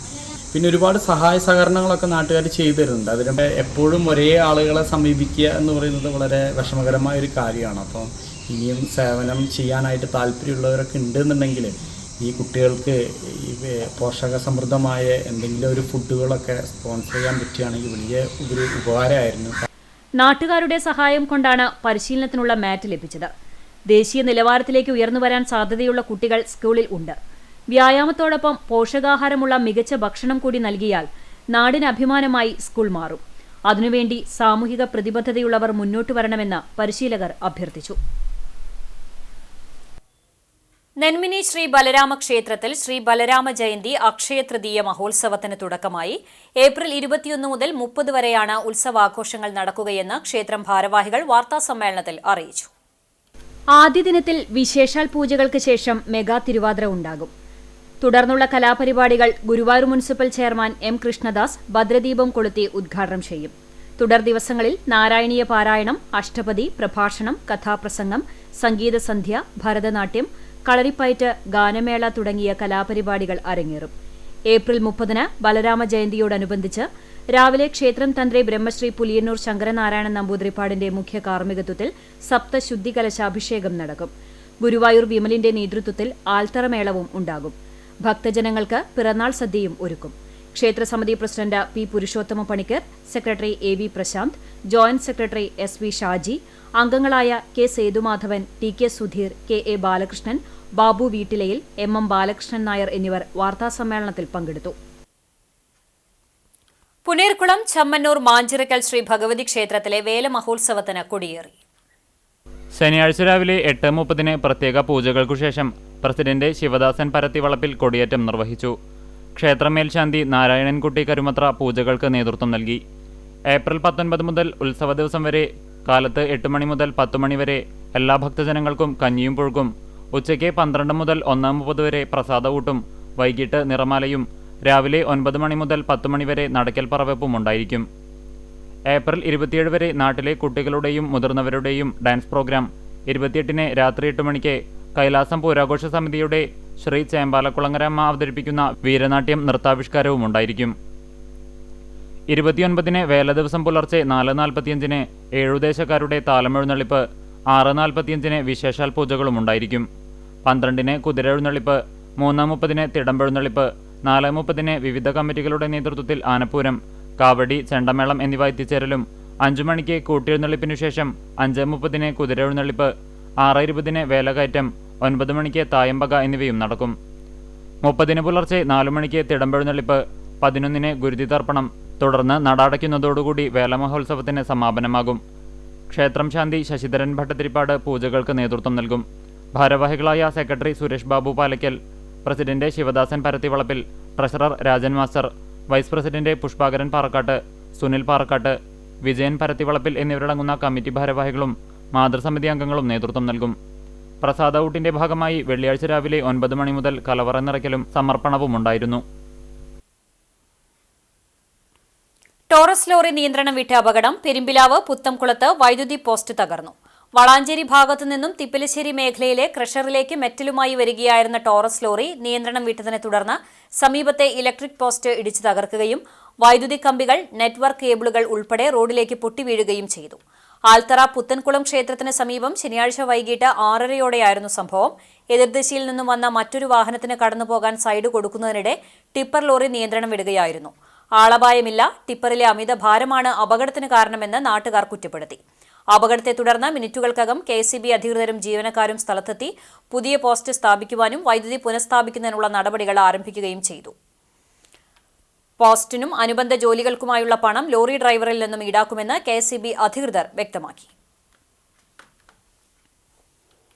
പിന്നെ ഒരുപാട് സഹായ സഹകരണങ്ങളൊക്കെ നാട്ടുകാർ ചെയ്തു തരുന്നുണ്ട്. അതിന് എപ്പോഴും ഒരേ ആളുകളെ സമീപിക്കുക എന്ന് പറയുന്നത് വളരെ വിഷമകരമായൊരു കാര്യമാണ്. അപ്പം ഇനിയും സേവനം ചെയ്യാനായിട്ട് താല്പര്യമുള്ളവരൊക്കെ ഉണ്ടെന്നുണ്ടെങ്കിൽ ഈ കുട്ടികൾക്ക് ഈ പോഷക സമൃദ്ധമായ എന്തെങ്കിലും ഒരു ഫുഡുകളൊക്കെ സ്പോൺസർ ചെയ്യാൻ പറ്റുകയാണെങ്കിൽ വലിയ ഒരു ഉപകാരമായിരുന്നു. നാട്ടുകാരുടെ സഹായം കൊണ്ടാണ് പരിശീലനത്തിനുള്ള മാറ്റ് ലഭിച്ചത്. ദേശീയ നിലവാരത്തിലേക്ക് ഉയർന്നു വരാൻ സാധ്യതയുള്ള കുട്ടികൾ സ്കൂളിൽ ഉണ്ട്. വ്യായാമത്തോടൊപ്പം പോഷകാഹാരമുള്ള മികച്ച ഭക്ഷണം കൂടി നൽകിയാൽ നാടിന് അഭിമാനമായി സ്കൂൾ മാറും. അതിനുവേണ്ടി സാമൂഹിക പ്രതിബദ്ധതയുള്ളവർ മുന്നോട്ട് വരണമെന്ന് പരിശീലകർ അഭ്യർത്ഥിച്ചു. നെന്മിനി ശ്രീ ബലരാമ ക്ഷേത്രത്തിൽ ശ്രീ ബലരാമ ജയന്തി അക്ഷയ തൃതീയ മഹോത്സവത്തിന് തുടക്കമായി. ഏപ്രിൽ 21 മുതൽ 30 വരെയാണ് ഉത്സവാഘോഷങ്ങൾ നടക്കുകയെന്ന് ക്ഷേത്രം ഭാരവാഹികൾ വാർത്താസമ്മേളനത്തിൽ അറിയിച്ചു. ആദ്യ ദിനത്തിൽ വിശേഷാൽ പൂജകൾക്ക് ശേഷം മെഗാ തിരുവാതിര ഉണ്ടാകും. തുടർന്നുള്ള കലാപരിപാടികൾ Guruvayur municipal chairman M Krishnadas ഭദ്രദീപം കൊളുത്തി ഉദ്ഘാടനം ചെയ്യും. തുടർ ദിവസങ്ങളിൽ നാരായണീയ പാരായണം, അഷ്ടപതി, പ്രഭാഷണം, കഥാപ്രസംഗം, സംഗീതസന്ധ്യ, ഭരതനാട്യം, കളരിപ്പയറ്റ്, ഗാനമേള തുടങ്ങിയ കലാപരിപാടികൾ അരങ്ങേറും. ഏപ്രിൽ 30-ന് ബലരാമ ജയന്തിയോടനുബന്ധിച്ച് രാവിലെ ക്ഷേത്രം തന്ത്രി ബ്രഹ്മശ്രീ പുലിയന്നൂർ ശങ്കരനാരായണൻ നമ്പൂതിരിപ്പാടിന്റെ മുഖ്യ കാർമ്മികത്വത്തിൽ സപ്തശുദ്ധി കലശാഭിഷേകം നടക്കും. ഗുരുവായൂർ വിമലിന്റെ നേതൃത്വത്തിൽ ആൽത്തറമേളവും ഉണ്ടാകും. ഭക്തജനങ്ങൾക്ക് പിറന്നാൾ സദ്യയും ഒരുക്കും. ക്ഷേത്രസമിതി president P Purushothama Panicker, secretary A V Prasanth, joint secretary S V Shaji, അംഗങ്ങളായ K Sethumadhavan, T K Sudheer, K A Balakrishnan, Babu വീട്ടിലയിൽ, എം എം ബാലകൃഷ്ണൻ നായർ എന്നിവർ വാർത്താസമ്മേളനത്തിൽ പങ്കെടുത്തു. പുനേർകുളം ചമ്മന്നൂർ മാഞ്ചിറക്കൽ ശ്രീ ഭഗവതി ക്ഷേത്രത്തിലെ വേലമഹോത്സവത്തിന് കൊടിയേറി. ശനിയാഴ്ച രാവിലെ 8:30-ന് പ്രത്യേക പൂജകൾക്കുശേഷം പ്രസിഡന്റ് ശിവദാസൻ പരത്തിവളപ്പിൽ കൊടിയേറ്റം നിർവഹിച്ചു. ക്ഷേത്രമേൽശാന്തി നാരായണൻകുട്ടി കരുമത്ര പൂജകൾക്ക് നേതൃത്വം നൽകി. ഏപ്രിൽ 19 മുതൽ ഉത്സവ ദിവസം വരെ കാലത്ത് 8 മണി മുതൽ 10 മണി വരെ എല്ലാ ഭക്തജനങ്ങൾക്കും കഞ്ഞിയും പുഴുക്കും, ഉച്ചയ്ക്ക് 12 മുതൽ 1:30 വരെ പ്രസാദകൂട്ടും, വൈകിട്ട് നിറമാലയും, രാവിലെ 9 മണി മുതൽ 10 മണി വരെ നടക്കൽ പറവെപ്പും ഉണ്ടായിരിക്കും. ഏപ്രിൽ 27 വരെ നാട്ടിലെ കുട്ടികളുടെയും മുതിർന്നവരുടെയും ഡാൻസ് പ്രോഗ്രാം, 28-ന് രാത്രി 8 മണിക്ക് കൈലാസം പൂരാഘോഷ സമിതിയുടെ ശ്രീ ചേമ്പാലക്കുളങ്ങരമ്മ അവതരിപ്പിക്കുന്ന വീരനാട്യം നൃത്താവിഷ്കാരവും ഉണ്ടായിരിക്കും. 29-ന് വേല ദിവസം പുലർച്ചെ 4:45-ന് ഏഴുദേശക്കാരുടെ താലമെഴുന്നള്ളിപ്പ്, 6:45-ന് വിശേഷാൽ പൂജകളും ഉണ്ടായിരിക്കും. 12-ന് കുതിരെഴുന്നള്ളിപ്പ്, 3:30-ന് തിടമ്പെഴുന്നള്ളിപ്പ്, 4:30-ന് വിവിധ കമ്മിറ്റികളുടെ നേതൃത്വത്തിൽ ആനപ്പൂരം, കാവടി, ചെണ്ടമേളം എന്നിവ എത്തിച്ചേരലും, 5 മണിക്ക് കൂട്ടിയെഴുന്നള്ളിപ്പിനു ശേഷം 5:30-ന് കുതിരെഴുന്നള്ളിപ്പ്, 6:20-ന് വേലകയറ്റം, 9 മണിക്ക് തായമ്പക എന്നിവയും നടക്കും. 30-ന് പുലർച്ചെ 4 മണിക്ക് തിടമ്പെഴുന്നള്ളിപ്പ്, 11-ന് ഗുരുതി തർപ്പണം, തുടർന്ന് നട-അടയ്ക്കുന്നതോടുകൂടി വേലമഹോത്സവത്തിന് സമാപനമാകും. ക്ഷേത്രം ശാന്തി ശശിധരൻ ഭട്ടതിരിപ്പാട് പൂജകൾക്ക് നേതൃത്വം നൽകും. ഭാരവാഹികളായ secretary Suresh Babu Palakkal, president Sivadasan Parathivalappil, treasurer Rajan master, vice president Pushpakaran Parakkattu, Sunil Parakkattu, Vijayan Parathivalappil എന്നിവരടങ്ങുന്ന കമ്മിറ്റി ഭാരവാഹികളും മാതൃസമിതി അംഗങ്ങളും നേതൃത്വം നൽകും. പ്രസാദഊട്ടിന്റെ ഭാഗമായി വെള്ളിയാഴ്ച രാവിലെ 9 മണി മുതൽ കലവറ നിറയ്ക്കലും സമർപ്പണവും ഉണ്ടായിരുന്നു. ടോറസ് ലോറി നിയന്ത്രണം വിട്ട അപകടം. പെരുമ്പിലാവ് പുത്തംകുളത്ത് വൈദ്യുതി പോസ്റ്റ് തകർന്നു. വളാഞ്ചേരി ഭാഗത്തു നിന്നും തിപ്പലശ്ശേരി മേഖലയിലെ ക്രഷറിലേക്ക് മെറ്റലുമായി വരികയായിരുന്ന ടോറസ് ലോറി നിയന്ത്രണം വിട്ടതിനെ തുടർന്ന് സമീപത്തെ ഇലക്ട്രിക് പോസ്റ്റ് ഇടിച്ചു തകർക്കുകയും വൈദ്യുതി കമ്പികൾ, നെറ്റ്വർക്ക് കേബിളുകൾ ഉൾപ്പെടെ റോഡിലേക്ക് പൊട്ടിവീഴുകയും ചെയ്തു. ആൽത്തറ പുത്തൻകുളം ക്ഷേത്രത്തിന് സമീപം ശനിയാഴ്ച വൈകിട്ട് 6:30-യോടെയായിരുന്നു സംഭവം. എതിർദിശയിൽ നിന്നും വന്ന മറ്റൊരു വാഹനത്തിന് കടന്നുപോകാൻ സൈഡ് കൊടുക്കുന്നതിനിടെ ടിപ്പർ ലോറി നിയന്ത്രണം വിടുകയായിരുന്നു. ആളപായമില്ല. ടിപ്പറിലെ അമിത ഭാരമാണ് അപകടത്തിന് കാരണമെന്ന് നാട്ടുകാർ കുറ്റപ്പെടുത്തി. അപകടത്തെ തുടർന്ന് മിനിറ്റുകൾക്കകം KCB അധികൃതരും ജീവനക്കാരും സ്ഥലത്തെത്തി പുതിയ പോസ്റ്റ് സ്ഥാപിക്കുവാനും വൈദ്യുതി പുനഃസ്ഥാപിക്കുന്നതിനുള്ള നടപടികൾ ആരംഭിക്കുകയും ചെയ്തു. പോസ്റ്റിനും അനുബന്ധ ജോലികൾക്കുമായുള്ള പണം ലോറി ഡ്രൈവറിൽ നിന്നും ഈടാക്കുമെന്ന് KCB അധികൃതർ വ്യക്തമാക്കി.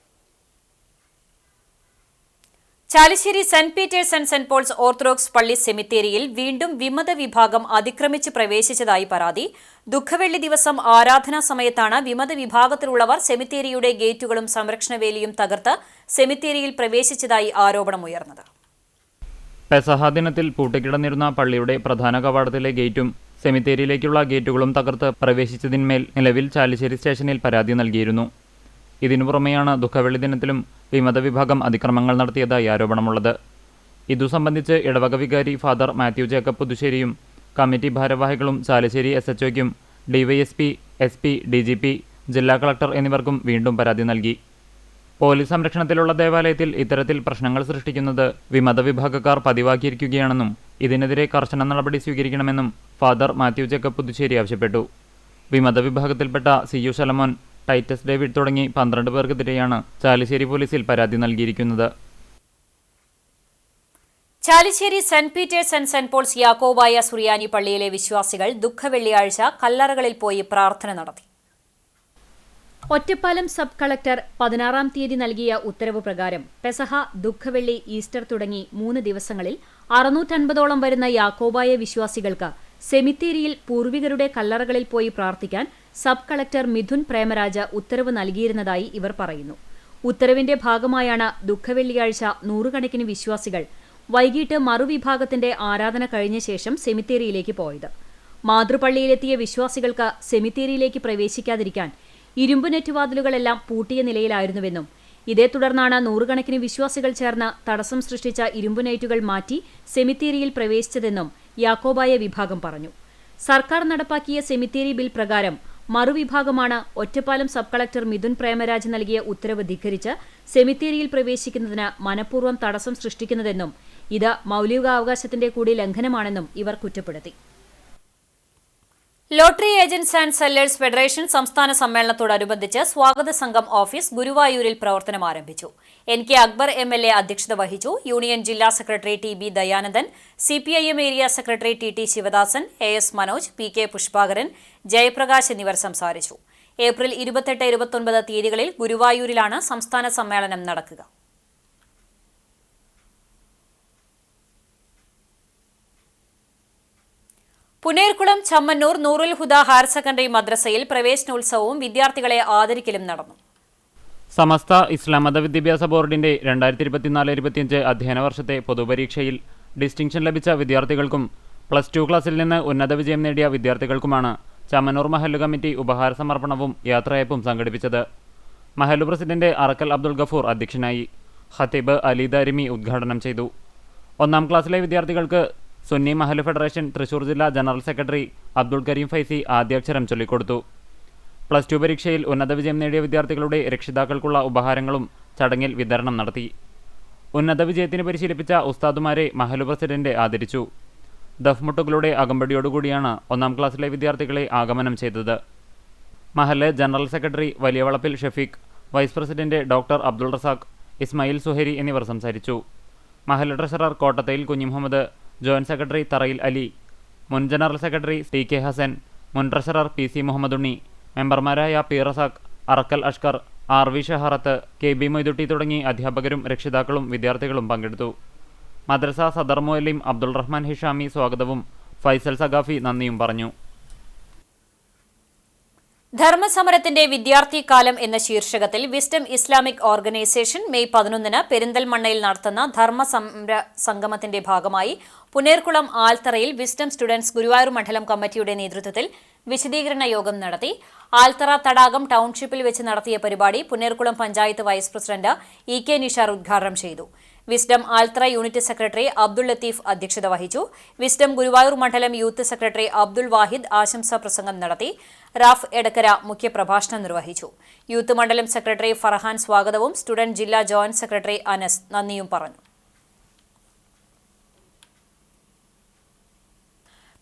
Chalissery Saint Peter's and Saint Paul's orthodox പള്ളി സെമിത്തേരിയിൽ വീണ്ടും വിമത വിഭാഗം അതിക്രമിച്ച് പ്രവേശിച്ചതായി പരാതി. ദുഃഖവെള്ളി ദിവസം ആരാധനാ സമയത്താണ് വിമത വിഭാഗത്തിലുള്ളവർ സെമിത്തേരിയുടെ ഗേറ്റുകളും സംരക്ഷണവേലിയും തകർത്ത് സെമിത്തേരിയിൽ പ്രവേശിച്ചതായി ആരോപണമുയർന്നത്. പെസഹ ദിനത്തിൽ പൂട്ടിക്കിടന്നിരുന്ന പള്ളിയുടെ പ്രധാന കവാടത്തിലെ ഗേറ്റും സെമിത്തേരിയിലേക്കുള്ള ഗേറ്റുകളും തകർത്ത് പ്രവേശിച്ചതിന്മേൽ നിലവിൽ ചാലിശ്ശേരി സ്റ്റേഷനിൽ പരാതി നൽകിയിരുന്നു. ഇതിനു പുറമെയാണ് ദുഃഖവെള്ളി ദിനത്തിലും വിമത വിഭാഗം അതിക്രമങ്ങൾ നടത്തിയതായി ആരോപണമുള്ളത്. ഇതു സംബന്ധിച്ച് ഇടവക വികാരി ഫാദർ മാത്യു ജേക്കബ് പുതുശ്ശേരിയും കമ്മിറ്റി ഭാരവാഹികളും ചാലിശ്ശേരി SHOയ്ക്കും DYSP, SP, DGP, ജില്ലാ കളക്ടർ എന്നിവർക്കും വീണ്ടും പരാതി നൽകി. പോലീസ് സംരക്ഷണത്തിലുള്ള ദേവാലയത്തിൽ ഇത്തരത്തിൽ പ്രശ്നങ്ങൾ സൃഷ്ടിക്കുന്നത് വിമത വിഭാഗക്കാർ പതിവാക്കിയിരിക്കുകയാണെന്നും ഇതിനെതിരെ കർശന നടപടി സ്വീകരിക്കണമെന്നും ഫാദർ മാത്യു ജേക്കബ് പുതുശ്ശേരി ആവശ്യപ്പെട്ടു. വിമത വിഭാഗത്തിൽപ്പെട്ട CU ശലമോൻ, ടൈറ്റസ് ഡേവിഡ് തുടങ്ങി 12 പേർക്കെതിരെയാണ് ചാലിശ്ശേരി പോലീസിൽ പരാതി നൽകിയിരിക്കുന്നത്. Chalissery Saint Peter's and Saint Paul's യാക്കോബായ സുറിയാനി പള്ളിയിലെ വിശ്വാസികൾ ദുഃഖവെള്ളിയാഴ്ച കല്ലറകളിൽ പോയി പ്രാർത്ഥന നടത്തി. ഒറ്റപ്പാലം സബ് കളക്ടർ 16-ാം തീയതി നൽകിയ ഉത്തരവ് പ്രകാരം പെസഹ, ദുഃഖവെള്ളി, ഈസ്റ്റർ തുടങ്ങി 3 ദിവസങ്ങളിൽ 650ഓളം വരുന്ന യാക്കോബായ വിശ്വാസികൾക്ക് സെമിത്തേരിയിൽ പൂർവികരുടെ കല്ലറകളിൽ പോയി പ്രാർത്ഥിക്കാൻ സബ് കളക്ടർ മിഥുൻ പ്രേമരാജ ഉത്തരവ് നൽകിയിരുന്നതായി ഇവർ പറയുന്നു. ഉത്തരവിന്റെ ഭാഗമായാണ് ദുഃഖവെള്ളിയാഴ്ച നൂറുകണക്കിന് വിശ്വാസികൾ വൈകിട്ട് മറുവിഭാഗത്തിന്റെ ആരാധന കഴിഞ്ഞ ശേഷം സെമിത്തേരിയിലേക്ക് പോയത്. മാതൃപള്ളിയിലെത്തിയ വിശ്വാസികൾക്ക് സെമിത്തേരിയിലേക്ക് പ്രവേശിക്കാതിരിക്കാൻ ഇരുമ്പ് നെറ്റുവാതിലുകളെല്ലാം പൂട്ടിയ നിലയിലായിരുന്നുവെന്നും ഇതേ തുടർന്നാണ് നൂറുകണക്കിന് വിശ്വാസികൾ ചേർന്ന് തടസ്സം സൃഷ്ടിച്ച ഇരുമ്പ് നെറ്റുകൾ മാറ്റി സെമിത്തേരിയിൽ പ്രവേശിച്ചതെന്നും യാക്കോബായ വിഭാഗം പറഞ്ഞു. സർക്കാർ നടപ്പാക്കിയ സെമിത്തേരി ബിൽ പ്രകാരം മറുവിഭാഗമാണ് ഒറ്റപ്പാലം സബ് കളക്ടർ മിഥുൻ പ്രേമരാജ് നൽകിയ ഉത്തരവ് ധിക്കരിച്ച് സെമിത്തേരിയിൽ പ്രവേശിക്കുന്നതിന് മനഃപൂർവ്വം തടസ്സം സൃഷ്ടിക്കുന്നതെന്നും ഇത് മൗലികാവകാശത്തിന്റെ കൂടി ലംഘനമാണെന്നും ഇവർ കുറ്റപ്പെടുത്തി. Lottery agents and sellers federation സംസ്ഥാന സമ്മേളനത്തോടനുബന്ധിച്ച് സ്വാഗത സംഘം ഓഫീസ് ഗുരുവായൂരിൽ പ്രവർത്തനം ആരംഭിച്ചു. NK അക്ബർ MLA അധ്യക്ഷത വഹിച്ചു. യൂണിയൻ ജില്ലാ secretary TB Dayanandan, CPIM area secretary TT Sivadasan, AS Manoj, PK Pushpakaran, Jayaprakash എന്നിവർ സംസാരിച്ചു. ഏപ്രിൽ 28-29 തീയതികളിൽ ഗുരുവായൂരിലാണ് സംസ്ഥാന സമ്മേളനം നടക്കുക. പുനേർകുളം ചമ്മന്നൂർ നൂറുൽ ഹുദ ഹയർ സെക്കൻഡറി മദ്രസയിൽ പ്രവേശനോത്സവവും വിദ്യാർത്ഥികളെ ആദരിക്കലും നടന്നു. സമസ്ത ഇസ്ലാം മത വിദ്യാഭ്യാസ ബോർഡിന്റെ 2024-25 അധ്യയന വർഷത്തെ പൊതുപരീക്ഷയിൽ ഡിസ്റ്റിങ്ഷൻ ലഭിച്ച വിദ്യാർത്ഥികൾക്കും +2 ക്ലാസ്സിൽ നിന്ന് ഉന്നത വിജയം നേടിയ വിദ്യാർത്ഥികൾക്കുമാണ് ചമ്മന്നൂർ മഹല്ല് കമ്മിറ്റി ഉപഹാര സമർപ്പണവും യാത്രയയപ്പും സംഘടിപ്പിച്ചത്. മഹല്ല് പ്രസിഡന്റ് അറക്കൽ അബ്ദുൽ ഗഫൂർ അധ്യക്ഷനായി. ഖത്തീബ് അലി ദാരിമി ഉദ്ഘാടനം ചെയ്തു. 1ാം ക്ലാസ്സിലെ വിദ്യാർത്ഥികൾക്ക് സുന്നി മഹല്ല് ഫെഡറേഷൻ തൃശൂർ ജില്ലാ ജനറൽ സെക്രട്ടറി അബ്ദുൾ കരീം ഫൈസി ആദ്യാക്ഷരം ചൊല്ലിക്കൊടുത്തു. +2 പരീക്ഷയിൽ ഉന്നത വിജയം നേടിയ വിദ്യാർത്ഥികളുടെ രക്ഷിതാക്കൾക്കുള്ള ഉപഹാരങ്ങളും ചടങ്ങിൽ വിതരണം നടത്തി. ഉന്നത വിജയത്തിന് പരിശീലിപ്പിച്ച ഉസ്താദുമാരെ മഹല്ല് പ്രസിഡന്റ് ആദരിച്ചു. ദഫ്മുട്ടുകളുടെ അകമ്പടിയോടുകൂടിയാണ് 1ാം ക്ലാസ്സിലെ വിദ്യാർത്ഥികളെ ആഗമനം ചെയ്തത്. മഹല്ല് ജനറൽ സെക്രട്ടറി വലിയ വളപ്പിൽ Shafeeq, vice president doctor Abdul Razak, Ismail Suhari എന്നിവർ സംസാരിച്ചു. മഹല്ല് ട്രഷറർ കോട്ടത്തയിൽ കുഞ്ഞിമുഹമ്മദ്, ജോയിന്റ് സെക്രട്ടറി തറയിൽ അലി, മുൻ ജനറൽ സെക്രട്ടറി TK ഹസൻ, മുൻ ട്രഷറർ PC മുഹമ്മദ് ഉണ്ണി, മെമ്പർമാരായ P Razak, Arakkal Ashkar, RV ഷഹറത്ത്, KB Moidutty തുടങ്ങി അധ്യാപകരും രക്ഷിതാക്കളും വിദ്യാർത്ഥികളും പങ്കെടുത്തു. മദ്രസ സദർ മുഅല്ലിം അബ്ദുൾ റഹ്മാൻ ഹിഷാമി സ്വാഗതവും ഫൈസൽ സഖാഫി നന്ദിയും പറഞ്ഞു. ധർമ്മസമരത്തിന്റെ വിദ്യാർത്ഥി കാലം എന്ന ശീർഷകത്തിൽ വിസ്ഡം ഇസ്ലാമിക് ഓർഗനൈസേഷൻ മെയ് 11 പെരിന്തൽമണ്ണയിൽ നടത്തുന്ന ധർമ്മസമര സംഗമത്തിന്റെ ഭാഗമായി പുനേർകുളം ആൽത്തറയിൽ വിസ്ഡം സ്റ്റുഡൻസ് ഗുരുവായൂർ മണ്ഡലം കമ്മിറ്റിയുടെ നേതൃത്വത്തിൽ വിശദീകരണ യോഗം നടത്തി. ആൽത്തറ തടാകം ടൗൺഷിപ്പിൽ വെച്ച് നടത്തിയ പരിപാടി Punerkulam panchayat vice president EK Nishar ഉദ്ഘാടനം ചെയ്തു. Wisdom Althara unit secretary Abdul Latheef അധ്യക്ഷത വഹിച്ചു. വിസ്ഡം ഗുരുവായൂർ മണ്ഡലം യൂത്ത് സെക്രട്ടറി അബ്ദുൾ വാഹിദ് ആശംസാ പ്രസംഗം നടത്തി. റാഫ് എടക്കര മുഖ്യപ്രഭാഷണം നിർവഹിച്ചു. യൂത്ത് മണ്ഡലം സെക്രട്ടറി ഫർഹാൻ സ്വാഗതവും സ്റ്റുഡന്റ് ജില്ലാ ജോയിന്റ് സെക്രട്ടറി അനസ് നന്ദിയും പറഞ്ഞു.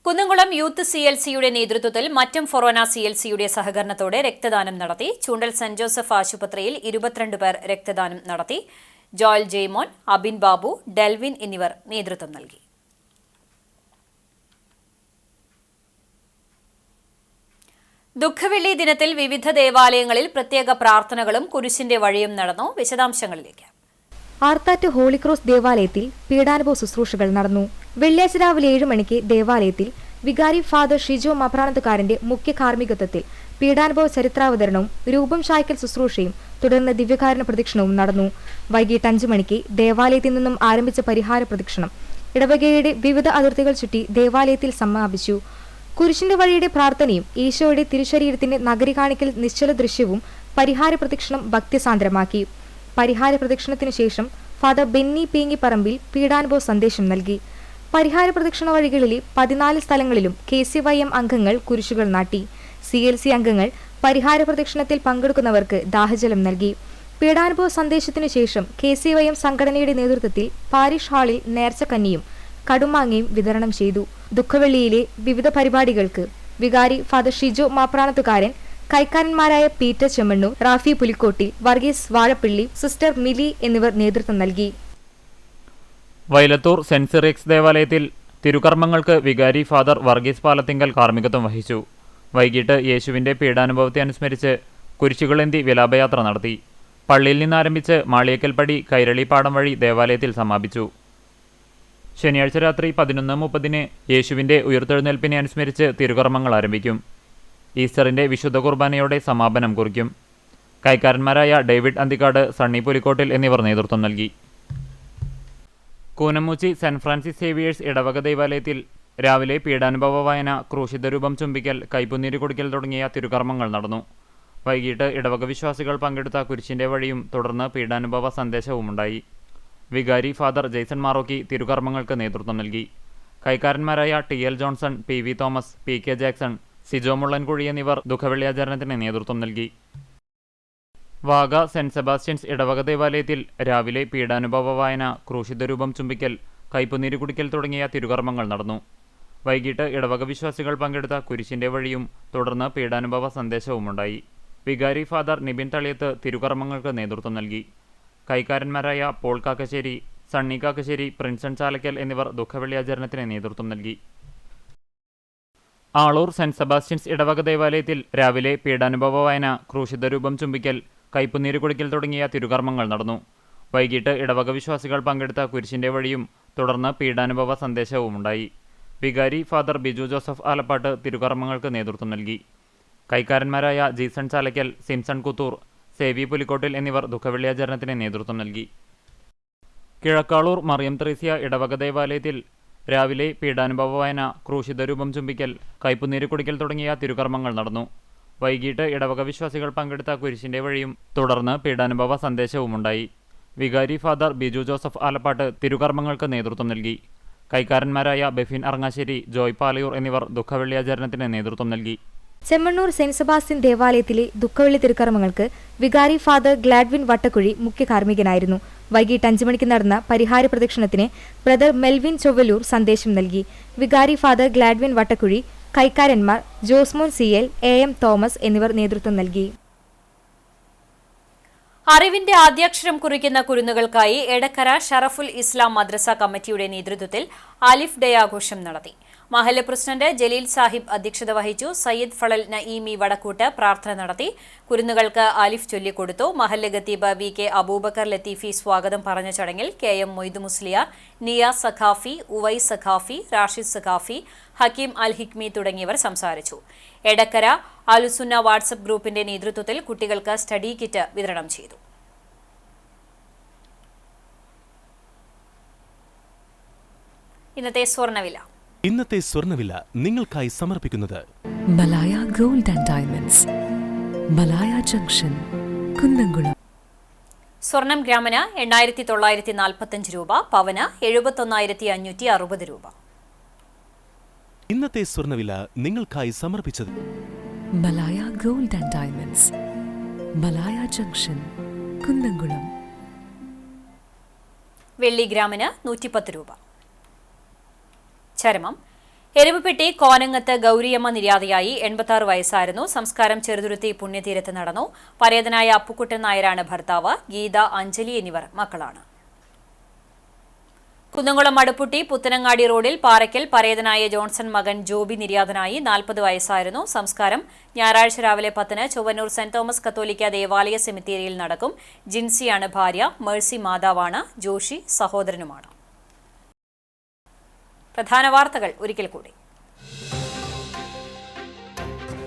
കുന്നംകുളം യൂത്ത് CLCയുടെ നേതൃത്വത്തിൽ മറ്റം ഫൊറോന CLCയുടെ സഹകരണത്തോടെ രക്തദാനം നടത്തി. ചൂണ്ടൽ സെന്റ് ജോസഫ് ആശുപത്രിയിൽ 22 പേർ രക്തദാനം നടത്തി. ജോയൽ ജെയ്മോൻ, അബിൻ ബാബു, ഡെൽവിൻ എന്നിവർ നേതൃത്വം നൽകി. ദുഃഖവെള്ളി ദിനത്തിൽ വിവിധ ദേവാലയങ്ങളിൽ പ്രത്യേക പ്രാർത്ഥനകളും കുരിശിന്റെ വഴിയും നടന്നു. വിശദാംശങ്ങളിലേക്ക്. ആർത്താറ്റ് ഹോളിക്രോസ് ദേവാലയത്തിൽ പീഡാനുഭവ ശുശ്രൂഷകൾ നടന്നു. വെള്ളിയാഴ്ച രാവിലെ 7 മണിക്ക് ദേവാലയത്തിൽ വികാരി ഫാദർ ഷിജോ മപ്രാണത്തുകാരന്റെ മുഖ്യ കാർമ്മികത്വത്തിൽ പീഡാനുഭവ ചരിത്രാവതരണവും രൂപം ചായ്ക്കൽ ശുശ്രൂഷയും തുടർന്ന് ദിവ്യകാരുണ്യ പ്രദക്ഷിണവും നടന്നു. വൈകിട്ട് 5 മണിക്ക് ദേവാലയത്തിൽ നിന്നും ആരംഭിച്ച പരിഹാര പ്രദക്ഷിണം ഇടവകയുടെ വിവിധ അതിർത്തികൾ ചുറ്റി ദേവാലയത്തിൽ സമാപിച്ചു. കുരിശിന്റെ വഴിയുടെ പ്രാർത്ഥനയും ഈശോയുടെ തിരുശരീരത്തിന്റെ നഗരി കാണിക്കൽ നിശ്ചല ദൃശ്യവും പരിഹാര പ്രദക്ഷിണം ഭക്തിസാന്ദ്രമാക്കി. പരിഹാര പ്രദക്ഷിണത്തിനു ശേഷം ഫാദർ ബെന്നി പീങ്ങിപ്പറമ്പിൽ പീഡാനുഭവ സന്ദേശം നൽകി. പരിഹാര പ്രദക്ഷിണ വഴികളിലെ 14 സ്ഥലങ്ങളിലും KCYM അംഗങ്ങൾ കുരിശുകൾ നാട്ടി. CLC അംഗങ്ങൾ പരിഹാര പ്രദക്ഷിണത്തിൽ പങ്കെടുക്കുന്നവർക്ക് ദാഹജലം നൽകി. പീഡാനുഭവ സന്ദേശത്തിനു ശേഷം KCYM സംഘടനയുടെ നേതൃത്വത്തിൽ പാരിഷ് ഹാളിൽ നേർച്ചക്കന്നിയും കടുമാങ്ങയും വിതരണം ചെയ്തു. ദുഃഖവെള്ളിയിലെ വിവിധ പരിപാടികൾക്ക് വികാരി ഫാദർ ഷിജോ മാപ്രാണത്തുകാരൻ, കൈക്കാരന്മാരായ പീറ്റർ ചെമ്മണ്ണൂർ, റാഫി പുലിക്കോട്ടിൽ, വർഗീസ് വാഴപ്പിള്ളി, സിസ്റ്റർ മിലി എന്നിവർ നേതൃത്വം നൽകി. വൈലത്തൂർ സെന്റ് സിറിയക്സ് ദേവാലയത്തിൽ തിരുകർമ്മങ്ങൾക്ക് വികാരി ഫാദർ വർഗീസ് പാലത്തിങ്കൽ കാർമ്മികത്വം വഹിച്ചു. വൈകിട്ട് യേശുവിന്റെ പീഡാനുഭവത്തെ അനുസ്മരിച്ച് കുരിശുകളേന്തി വിലാപയാത്ര നടത്തി. പള്ളിയിൽ നിന്നാരംഭിച്ച് മാളിയേക്കൽപ്പടി കൈരളിപ്പാടം വഴി ദേവാലയത്തിൽ സമാപിച്ചു. ശനിയാഴ്ച രാത്രി 11:30 യേശുവിന്റെ ഉയിർത്തെഴുന്നേൽപ്പിനെ അനുസ്മരിച്ച് തിരുകർമ്മങ്ങൾ ആരംഭിക്കും. ഈസ്റ്ററിന്റെ വിശുദ്ധ കുർബാനയോടെ സമാപനം കുറിക്കും. കൈക്കാരന്മാരായ ഡേവിഡ് അന്തിക്കാട്, സണ്ണി പുലിക്കോട്ടിൽ എന്നിവർ നേതൃത്വം നൽകി. കൂനമുച്ചി സെന്റ് ഫ്രാൻസിസ് സേവിയേഴ്സ് ഇടവക ദേവാലയത്തിൽ രാവിലെ പീഡാനുഭവ വായന, ക്രൂശിതരൂപം ചുംബിക്കൽ, കൈപ്പുനീര് കൊടുക്കൽ തുടങ്ങിയ തിരുകർമ്മങ്ങൾ നടന്നു. വൈകിട്ട് ഇടവക വിശ്വാസികൾ പങ്കെടുത്ത കുരിശിന്റെ വഴിയും തുടർന്ന് പീഡാനുഭവ സന്ദേശവുമുണ്ടായി. വികാരി ഫാദർ ജെയ്സൺ മാറോക്കി തിരുകർമ്മങ്ങൾക്ക് നേതൃത്വം നൽകി. കൈക്കാരന്മാരായ T L. Johnson, P V. Thomas, P K. Jackson, Sijo Mullankuzhi എന്നിവർ ദുഃഖവെള്ളിയാചരണത്തിന് നേതൃത്വം നൽകി. വാഗ സെന്റ് സെബാസ്റ്റ്യൻസ് ഇടവക ദേവാലയത്തിൽ രാവിലെ പീഡാനുഭവ വായന, ക്രൂശിതരൂപം ചുംബിക്കൽ, കൈപ്പുനീര് കുടിക്കൽ തുടങ്ങിയ തിരുകർമ്മങ്ങൾ നടന്നു. വൈകിട്ട് ഇടവക വിശ്വാസികൾ പങ്കെടുത്ത കുരിശിന്റെ വഴിയും തുടർന്ന് പീഡാനുഭവ സന്ദേശവുമുണ്ടായി. വികാരി ഫാദർ നിബിൻ തളിയത്ത് തിരുകർമ്മങ്ങൾക്ക് നേതൃത്വം നൽകി. കൈക്കാരന്മാരായ പോൾ കാക്കശ്ശേരി, സണ്ണി കാക്കശ്ശേരി, പ്രിൻസൺ ചാലക്കൽ എന്നിവർ ദുഃഖവെള്ളിയാചരണത്തിന് നേതൃത്വം നൽകി. ആളൂർ സെന്റ് സെബാസ്റ്റ്യൻസ് ഇടവക ദേവാലയത്തിൽ രാവിലെ പീഡാനുഭവ വായന, ക്രൂശിതരൂപം ചുംബിക്കൽ, കൈപ്പുനീര് കുടിക്കൽ തുടങ്ങിയ തിരുകർമ്മങ്ങൾ നടന്നു. വൈകിട്ട് ഇടവക വിശ്വാസികൾ പങ്കെടുത്ത കുരിശിന്റെ വഴിയും തുടർന്ന് പീഡാനുഭവ സന്ദേശവുമുണ്ടായി. വികാരി ഫാദർ ബിജു ജോസഫ് ആലപ്പാട്ട് തിരുകർമ്മങ്ങൾക്ക് നേതൃത്വം നൽകി. കൈക്കാരന്മാരായ ജീസൺ ചാലക്കൽ, സിംസൺ കുത്തൂർ, സേവി പുലിക്കോട്ടിൽ എന്നിവർ ദുഃഖവെള്ളിയാചരണത്തിന് നേതൃത്വം നൽകി. കിഴക്കാളൂർ മറിയം ത്രേസ്യ ഇടവക ദേവാലയത്തിൽ രാവിലെ പീഡാനുഭവ വായന, ക്രൂശിതരൂപം ചുംബിക്കൽ, കൈപ്പുനീര് കുടിക്കൽ തുടങ്ങിയ തിരുകർമ്മങ്ങൾ നടന്നു. വൈകിട്ട് ഇടവക വിശ്വാസികൾ പങ്കെടുത്ത കുരിശിന്റെ വഴിയും തുടർന്ന് പീഡാനുഭവ സന്ദേശവുമുണ്ടായി. വികാരി ഫാദർ ബിജു ജോസഫ് ആലപ്പാട്ട് തിരുകർമ്മങ്ങൾക്ക് നേതൃത്വം നൽകി. കൈക്കാരന്മാരായ ബെഫിൻ അറങ്ങാശ്ശേരി, ജോയ് പാലയൂർ എന്നിവർ ദുഃഖവെള്ളിയാചരണത്തിന് നേതൃത്വം നൽകി. ചെമ്മണ്ണൂർ സെന്റ് സെബാസ്റ്റ്യൻ ദേവാലയത്തിലെ ദുഃഖവെള്ളി തിരുക്കർമ്മങ്ങൾക്ക് വികാരി ഫാദർ ഗ്ലാഡ്വിൻ വട്ടക്കുഴി മുഖ്യ കാർമ്മികനായിരുന്നു. വൈകിട്ട് 5 മണിക്ക് നടന്ന പരിഹാര പ്രദക്ഷിണത്തിന് ബ്രദർ മെൽവിൻ ചൊവ്വലൂർ സന്ദേശം നൽകി. വികാരി ഫാദർ ഗ്ലാഡ്വിൻ വട്ടക്കുഴി, കൈക്കാരന്മാർ ജോസ്മോൻ CL, AM തോമസ് എന്നിവർ നേതൃത്വം നൽകി. അറിവിന്റെ ആദ്യാക്ഷരം കുറിക്കുന്ന കുരുന്നുകൾക്കായി എടക്കര ഷറഫുൽ ഇസ്ലാം മദ്രസ കമ്മിറ്റിയുടെ നേതൃത്വത്തിൽ ആലിഫ് ഡേ ആഘോഷം നടത്തി. മഹല്ല് പ്രസിഡന്റ് ജലീൽ സാഹിബ് അധ്യക്ഷത വഹിച്ചു. സയ്യിദ് ഫളൽ നഈമി വടക്കൂട്ട് പ്രാർത്ഥന നടത്തി. കുരുന്നുകൾക്ക് ആലിഫ് ചൊല്ലിക്കൊടുത്തു. മഹല്ല് ഖത്തീബ് VK അബൂബക്കർ ലത്തീഫി സ്വാഗതം പറഞ്ഞ ചടങ്ങിൽ KM മൊയ്ദ് മുസ്ലിയാർ, നിയാസ് സഖാഫി, ഉവൈസ് സഖാഫി, റാഷിദ് സഖാഫി, ഹക്കീം അൽ ഹിക്മി തുടങ്ങിയവർ സംസാരിച്ചു. എടക്കര അലുസുന്ന വാട്സ്ആപ്പ് ഗ്രൂപ്പിന്റെ നേതൃത്വത്തിൽ കുട്ടികൾക്ക് സ്റ്റഡി കിറ്റ് വിതരണം ചെയ്തു. ഇന്നത്തെ സ്വർണ്ണവില നിങ്ങൾക്കായി സമർപ്പിക്കുന്നത് Malaya gold and diamonds, Malaya junction, Kunnamkulam. സ്വർണം ഗ്രാമിന് 8,945 രൂപ, പവന് 71,560 രൂപ. ഇന്നത്തെ സ്വർണ്ണവില നിങ്ങൾക്കായി സമർപ്പിച്ചത് Malaya gold and diamonds, Malaya junction, Kunnamkulam. വെള്ളി ഗ്രാമിന് 110 രൂപ. ചരമം എരുമപ്പെട്ടി കോനങ്ങത്ത് ഗൗരിയമ്മ നിര്യാതയായി. 86 വയസ്സായിരുന്നു. സംസ്കാരം ചെറുതുരുത്തി പുണ്യതീരത്ത് നടന്നു. പരേതനായ അപ്പുക്കുട്ടൻ നായരാണ് ഭർത്താവ്. ഗീത, അഞ്ജലി എന്നിവർ മക്കളാണ്. കുന്നംകുളം അടുപ്പുട്ടി പുത്തനങ്ങാടി റോഡിൽ പാറയ്ക്കൽ പരേതനായ ജോൺസൺ മകൻ ജോബി നിര്യാതനായി. 40 വയസ്സായിരുന്നു. സംസ്കാരം ഞായറാഴ്ച രാവിലെ 10 ചൊവ്വന്നൂർ സെന്റ് തോമസ് കത്തോലിക്ക ദേവാലയ സെമിത്തേരിയിൽ നടക്കും. ജിൻസിയാണ് ഭാര്യ. മേഴ്സി മാതാവാണ്. ജോഷി സഹോദരനുമാണ്. പ്രധാന വാർത്തകൾ ഒരിക്കൽ കൂടി.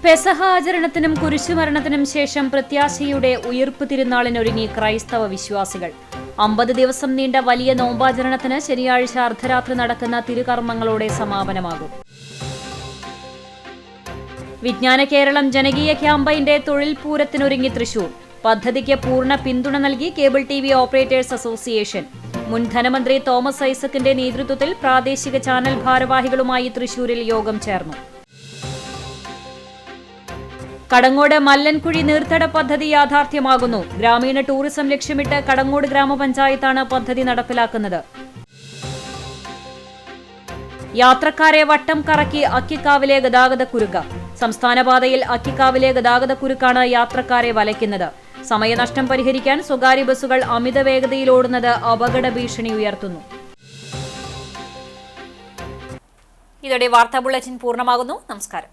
പെസഹ ആചരണത്തിനും കുരിശുമരണത്തിനും ശേഷം പ്രത്യാശയുടെ ഉയിർപ്പ് തിരുനാളിനൊരുങ്ങി ക്രൈസ്തവ വിശ്വാസികൾ. 50 ദിവസം നീണ്ട വലിയ നോമ്പാചരണത്തിന് ശനിയാഴ്ച അർദ്ധരാത്രി നടക്കുന്ന തിരുകർമ്മങ്ങളോടെ സമാപനമാകും. വിജ്ഞാന കേരളം ജനകീയ ക്യാമ്പയിന്റെ തൊഴിൽ പൂരത്തിനൊരുങ്ങി തൃശൂർ. പദ്ധതിക്ക് പൂർണ്ണ പിന്തുണ നൽകി കേബിൾ TV ഓപ്പറേറ്റേഴ്സ് അസോസിയേഷൻ. മുൻ ധനമന്ത്രി തോമസ് ഐസക്കിന്റെ നേതൃത്വത്തിൽ പ്രാദേശിക ചാനൽ ഭാരവാഹികളുമായി തൃശൂരിൽ യോഗം ചേർന്നു. കടങ്ങോട് മല്ലൻകുഴി നീർത്തട പദ്ധതി യാഥാർത്ഥ്യമാകുന്നു. ഗ്രാമീണ ടൂറിസം ലക്ഷ്യമിട്ട് കടങ്ങോട് ഗ്രാമപഞ്ചായത്താണ് പദ്ധതി നടപ്പിലാക്കുന്നത്. യാത്രക്കാരെ വട്ടം കറക്കി അക്കിക്കാവിലെ ഗതാഗതക്കുരുക്ക്. സംസ്ഥാനപാതയിൽ അക്കിക്കാവിലെ ഗതാഗതക്കുരുക്കാണ് യാത്രക്കാരെ വലയ്ക്കുന്നത്. സമയനഷ്ടം പരിഹരിക്കാൻ സ്വകാര്യ ബസ്സുകൾ അമിത വേഗതയിലോടുന്നത് അപകട ഭീഷണി ഉയർത്തുന്നു. ഇതോടെ വാർത്താ ബുള്ളറ്റിൻ പൂർണ്ണമാകുന്നു. നമസ്കാരം.